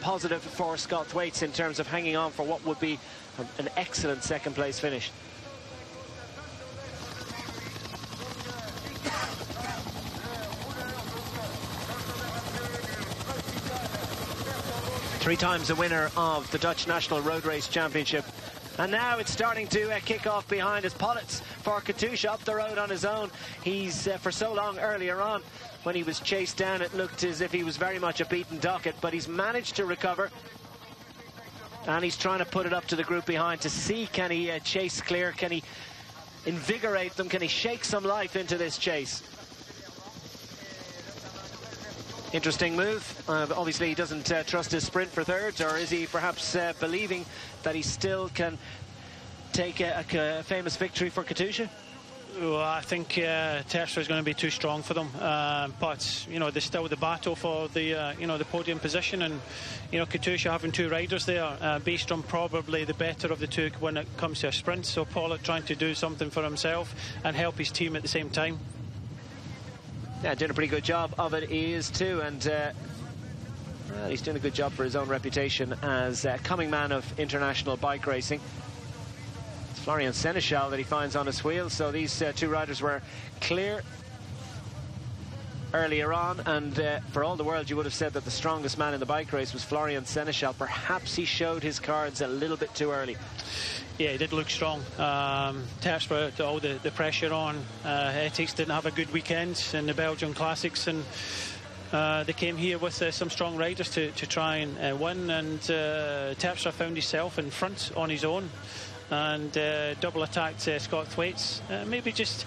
positive for Scott Thwaites in terms of hanging on for what would be an excellent second-place finish. Three times a winner of the Dutch National Road Race Championship. And now it's starting to kick off behind us. Pollitz for Katusha up the road on his own. He's, for so long earlier on, when he was chased down, it looked as if he was very much a beaten docket, but he's managed to recover. And he's trying to put it up to the group behind to see, can he chase clear? Can he invigorate them? Can he shake some life into this chase? Interesting move. Obviously, he doesn't trust his sprint for thirds, or is he perhaps believing that he still can take a famous victory for Katusha?
Well, I think Terpstra is going to be too strong for them, but there's still the battle for the the podium position, and Katusha having two riders there, Beestrom probably the better of the two when it comes to a sprint. So Pollitz trying to do something for himself and help his team at the same time.
Yeah, doing a pretty good job of it, he is too, and he's doing a good job for his own reputation as a coming man of international bike racing. Florian Seneschal that he finds on his wheel. So these two riders were clear earlier on, and for all the world you would have said that the strongest man in the bike race was Florian Seneschal. Perhaps he showed his cards a little bit too early.
Yeah, he did look strong. Terpstra, all the pressure on. Etixx didn't have a good weekend in the Belgian Classics, and they came here with some strong riders to try and win, and Terpstra found himself in front on his own and double attacked Scott Thwaites. Maybe just,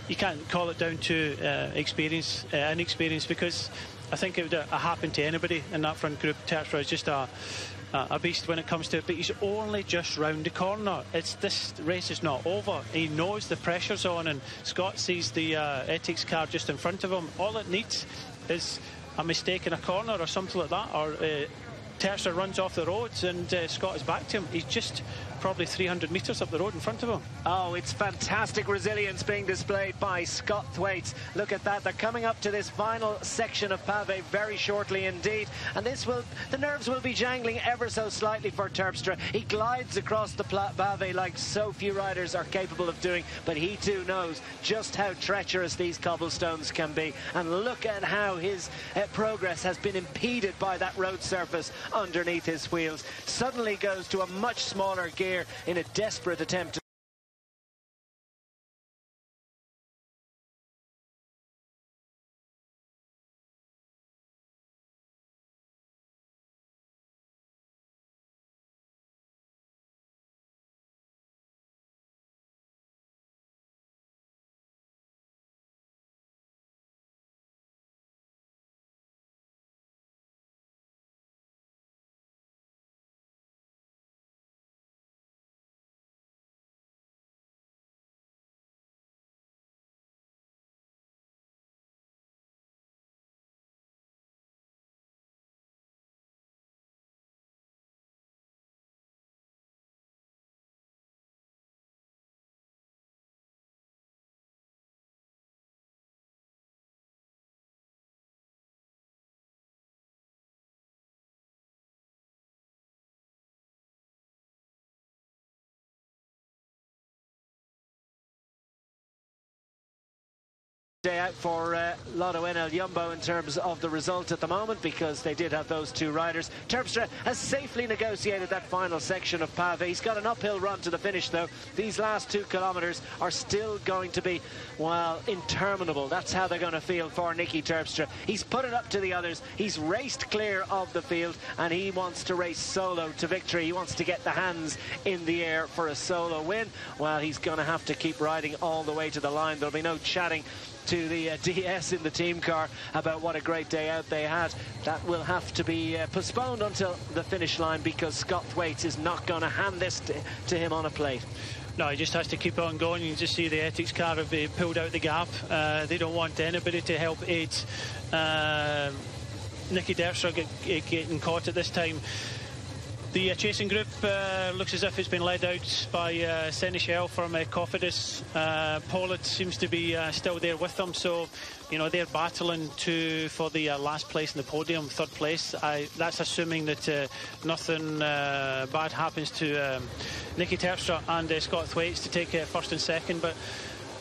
you can't call it down to inexperience, because I think it would have happened to anybody in that front group. Terpstra is just a beast when it comes to it, but he's only just round the corner. This race is not over. He knows the pressure's on, and Scott sees the Etixx car just in front of him. All it needs is a mistake in a corner or something like that, or Terpstra runs off the roads and Scott is back to him. He's just probably 300 metres up the road in front of him.
Oh, it's fantastic resilience being displayed by Scott Thwaites. Look at that. They're coming up to this final section of Pave very shortly indeed. And the nerves will be jangling ever so slightly for Terpstra. He glides across the Pave like so few riders are capable of doing. But he too knows just how treacherous these cobblestones can be. And look at how his progress has been impeded by that road surface underneath his wheels. Suddenly goes to a much smaller gear in a desperate attempt to day out for Lotto NL Jumbo in terms of the result at the moment, because they did have those two riders. Terpstra has safely negotiated that final section of Pave. He's got an uphill run to the finish though. These last 2 kilometres are still going to be, well, interminable. That's how they're going to feel for Nicky Terpstra. He's put it up to the others. He's raced clear of the field and he wants to race solo to victory. He wants to get the hands in the air for a solo win. Well, he's going to have to keep riding all the way to the line. There'll be no chatting to the DS in the team car about what a great day out they had. That will have to be postponed until the finish line, because Scott Thwaites is not going to hand this to him on a plate.
No, he just has to keep on going. You can just see the Ethics car have pulled out the gap. They don't want anybody to help aid Nicky Terpstra getting caught at this time. The chasing group looks as if it's been led out by Seneschal from Cofidis. Pollitt seems to be still there with them, so you know they're battling for the last place in the podium, 3rd place. That's assuming that nothing bad happens to Nicky Terpstra and Scott Thwaites to take 1st and 2nd. But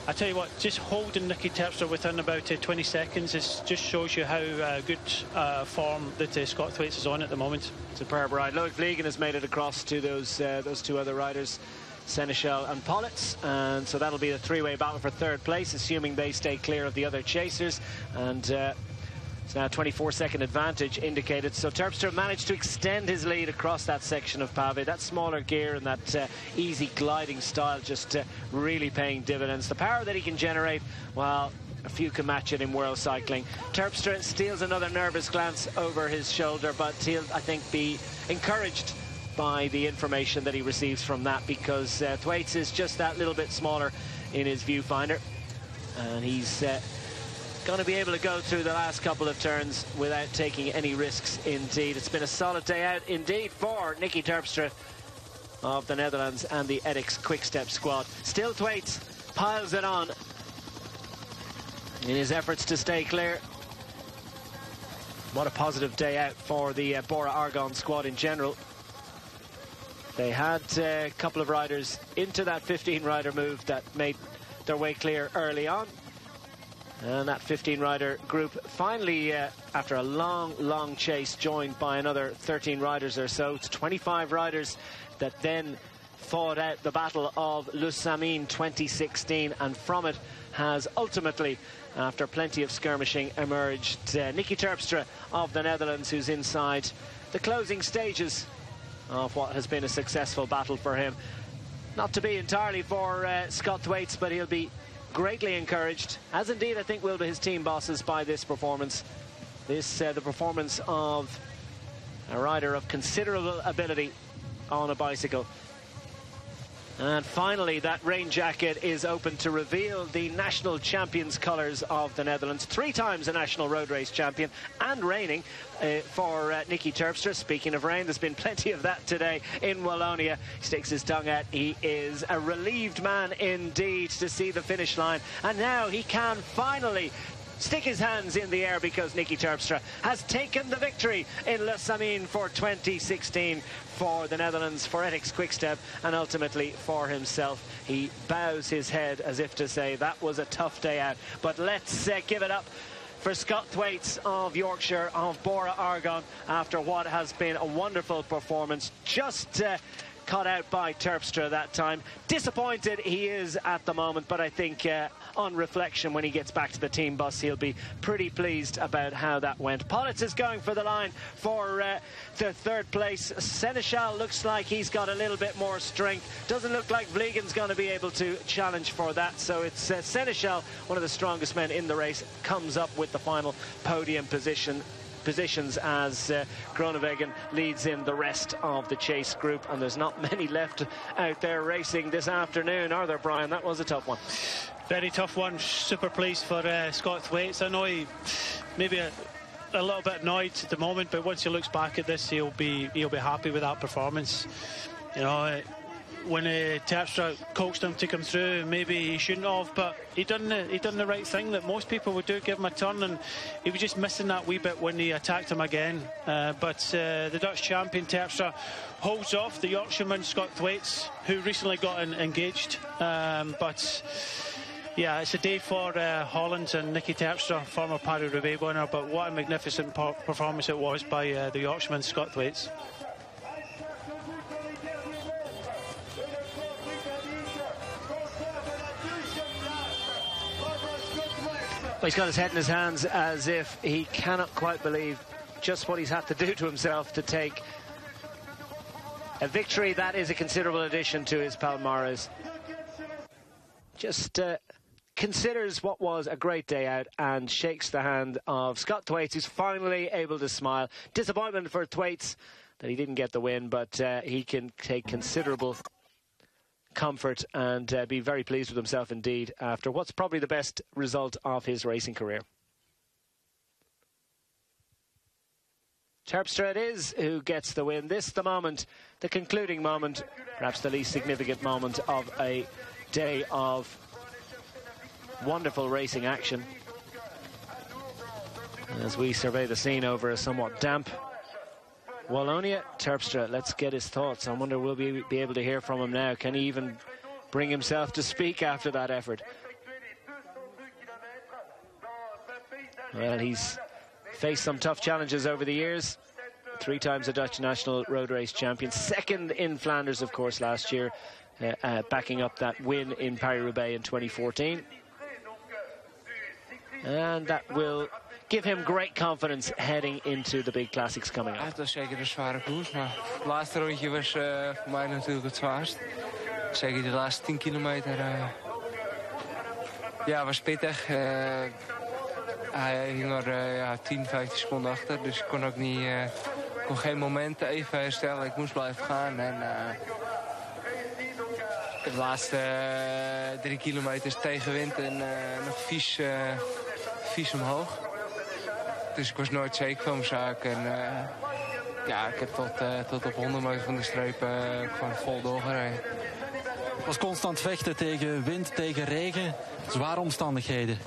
I tell you what, just holding Nicky Terpstra within about 20 seconds just shows you how good form that Scott Thwaites is on at the moment.
Superb ride. Loic Vliegen has made it across to those 2 other riders, Seneschal and Pollitt, and so that'll be a 3-way battle for 3rd place, assuming they stay clear of the other chasers. And it's now a 24-second advantage indicated. So Terpstra managed to extend his lead across that section of Pave. That smaller gear and that easy gliding style just really paying dividends. The power that he can generate, well, a few can match it in world cycling. Terpstra steals another nervous glance over his shoulder, but he'll, I think, be encouraged by the information that he receives from that, because Thwaites is just that little bit smaller in his viewfinder, and he's going to be able to go through the last couple of turns without taking any risks indeed. It's been a solid day out indeed for Nicky Terpstra of the Netherlands and the Ethics Quick-Step squad. Still Thwaites piles it on in his efforts to stay clear. What a positive day out for the Bora Argon squad in general. They had a couple of riders into that 15-rider move that made their way clear early on. And that 15-rider group finally, after a long chase, joined by another 13 riders or so. It's 25 riders that then fought out the Battle of Le Samyn 2016, and from it has ultimately, after plenty of skirmishing, emerged Nicky Terpstra of the Netherlands, who's inside the closing stages of what has been a successful battle for him. Not to be entirely for Scott Thwaites, but he'll be greatly encouraged, as indeed I think will be his team bosses, by this performance. The performance of a rider of considerable ability on a bicycle. And finally, that rain jacket is open to reveal the national champions colours of the Netherlands. 3 times a national road race champion and reigning for Nicky Terpstra. Speaking of rain, there's been plenty of that today in Wallonia. He sticks his tongue out. He is a relieved man indeed to see the finish line. And now he can finally stick his hands in the air because Nicky Terpstra has taken the victory in Le Samyn for 2016 for the Netherlands, for Ethics Quickstep, and ultimately for himself. He bows his head as if to say that was a tough day out. But let's give it up for Scott Thwaites of Yorkshire, of Bora Argonne, after what has been a wonderful performance. Just caught out by Terpstra that time. Disappointed he is at the moment, but I think on reflection, when he gets back to the team bus, he'll be pretty pleased about how that went. Politz is going for the line for the 3rd place. Seneschal looks like he's got a little bit more strength. Doesn't look like Vlegen's going to be able to challenge for that, so it's Seneschal, one of the strongest men in the race, comes up with the final podium positions as Groenewegen leads in the rest of the chase group. And there's not many left out there racing this afternoon, are there, Brian? That was a tough one.
Very tough one. Super pleased for Scott Thwaites. I know he maybe a little bit annoyed at the moment, but once he looks back at this, he'll be happy with that performance. You know, when Terpstra coaxed him to come through, maybe he shouldn't have, but he done the right thing that most people would do, give him a turn, and he was just missing that wee bit when he attacked him again. But the Dutch champion Terpstra holds off the Yorkshireman Scott Thwaites, who recently got engaged. But yeah, it's a day for Holland and Nicky Terpstra, former Paris-Roubaix winner, but what a magnificent performance it was by the Yorkshireman Scott Thwaites.
Well, he's got his head in his hands as if he cannot quite believe just what he's had to do to himself to take a victory that is a considerable addition to his palmarès. Just considers what was a great day out and shakes the hand of Scott Thwaites, who's finally able to smile. Disappointment for Thwaites that he didn't get the win, but he can take considerable comfort and be very pleased with himself indeed after what's probably the best result of his racing career. Terpstra it is who gets the win. This the moment, the concluding moment, perhaps the least significant moment of a day of wonderful racing action. As we survey the scene over a somewhat damp Wallonia, Terpstra, let's get his thoughts. I wonder will we be able to hear from him now. Can he even bring himself to speak after that effort? Well, he's faced some tough challenges over the years. 3 times a Dutch national road race champion. 2nd in Flanders, of course, last year, backing up that win in Paris-Roubaix in 2014. And that will give him great confidence heading into the big classics coming up.
Het was zeker een zware koers, maar het laatste rondje was voor mij natuurlijk het zwaarst. Zeker de laatste 10 kilometer. Ja, was pittig. Hij hing er 10, 15 seconden achter, dus ik kon ook niet, kon geen moment even herstellen. Ik moest blijven gaan en de laatste 3 kilometers tegenwind en nog vies omhoog. Dus ik was nooit zeker van mijn zaak. En ja, ik heb tot op 100 meter van de streep gewoon vol doorgereden.
Het was constant vechten tegen wind, tegen regen. Zware omstandigheden.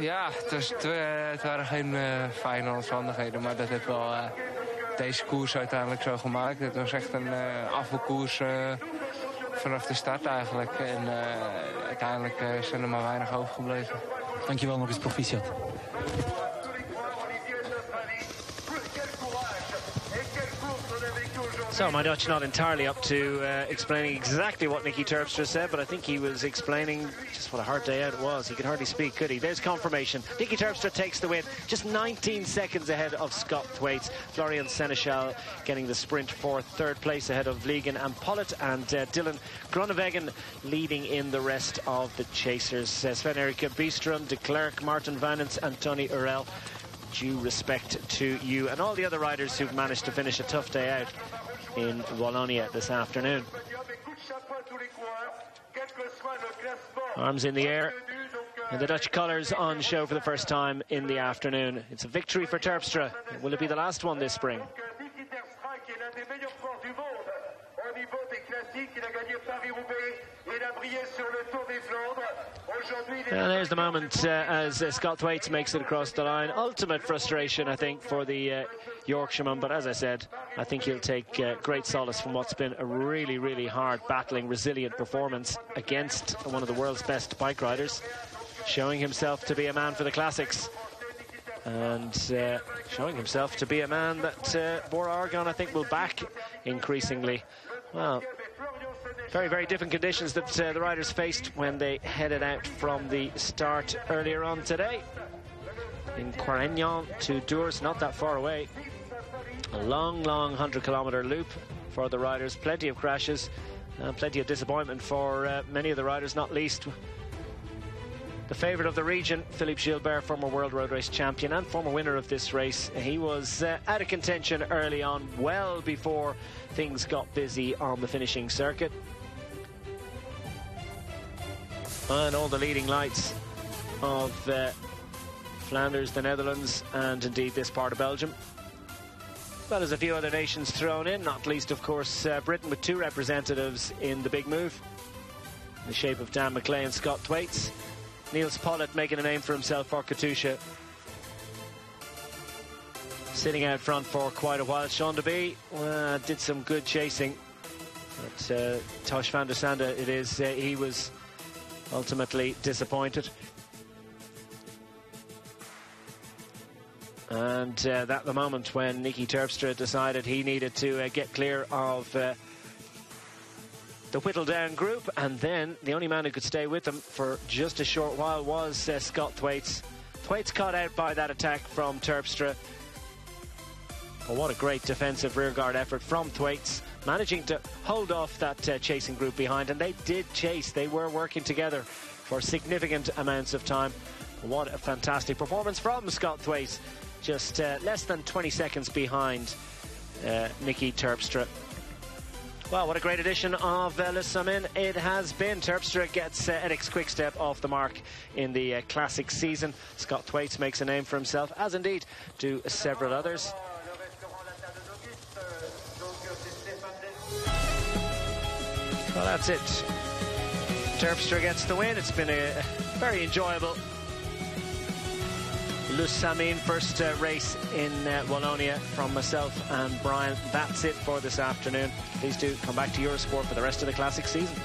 Ja, het waren geen fijne omstandigheden. Maar dat heeft wel deze koers uiteindelijk zo gemaakt. Het was echt een afvalkoers vanaf de start eigenlijk. En uiteindelijk zijn er maar weinig overgebleven.
Dankjewel, nog eens proficiat.
So my Dutch not entirely up to explaining exactly what Nicky Terpstra said, but I think he was explaining just what a hard day out it was. He could hardly speak, could he? There's confirmation. Nicky Terpstra takes the win, just 19 seconds ahead of Scott Thwaites. Florian Seneschal getting the sprint for 3rd place ahead of Vlegen and Pollitt, and Dylan Groenewegen leading in the rest of the chasers. Sven-Erik Bystrom, de Klerk, Martin Vanens and Tony Urel. Due respect to you and all the other riders who've managed to finish a tough day out in Wallonia this afternoon. Arms in the air. And the Dutch colours on show for the first time in the afternoon. It's a victory for Terpstra. Will it be the last one this spring? And there's the moment as Scott Thwaites makes it across the line. Ultimate frustration, I think, for the Yorkshireman. But as I said, I think he'll take great solace from what's been a really, really hard, battling, resilient performance against one of the world's best bike riders, showing himself to be a man for the classics. And showing himself to be a man that Bora Argon, I think, will back increasingly. Well, very, very different conditions that the riders faced when they headed out from the start earlier on today. In Quaregnon to Dours, not that far away. A long, long 100-kilometre loop for the riders. Plenty of crashes and plenty of disappointment for many of the riders, not least the favourite of the region, Philippe Gilbert, former World Road Race champion and former winner of this race. He was out of contention early on, well before things got busy on the finishing circuit. And all the leading lights of Flanders, the Netherlands, and indeed this part of Belgium. Well, there's a few other nations thrown in, not least, of course, Britain, with 2 representatives in the big move, in the shape of Dan McLay and Scott Thwaites. Niels Pollitt making a name for himself for Katusha, sitting out front for quite a while. Sean Deby did some good chasing, but Tosh van der Sande, it is, he was ultimately disappointed. And that the moment when Nicky Terpstra decided he needed to get clear of the whittled down group, and then the only man who could stay with them for just a short while was Scott Thwaites. Thwaites caught out by that attack from Terpstra. But what a great defensive rearguard effort from Thwaites, managing to hold off that chasing group behind, and they did chase. They were working together for significant amounts of time. What a fantastic performance from Scott Thwaites, just less than 20 seconds behind Nicky Terpstra. Well, what a great edition of Le Samyn it has been. Terpstra gets Edix Quickstep off the mark in the classic season. Scott Thwaites makes a name for himself, as indeed do several others. Well, that's it. Terpstra gets the win. It's been a very enjoyable Le Samyn first race in Wallonia from myself and Brian. That's it for this afternoon. Please do come back to Eurosport for the rest of the classic season.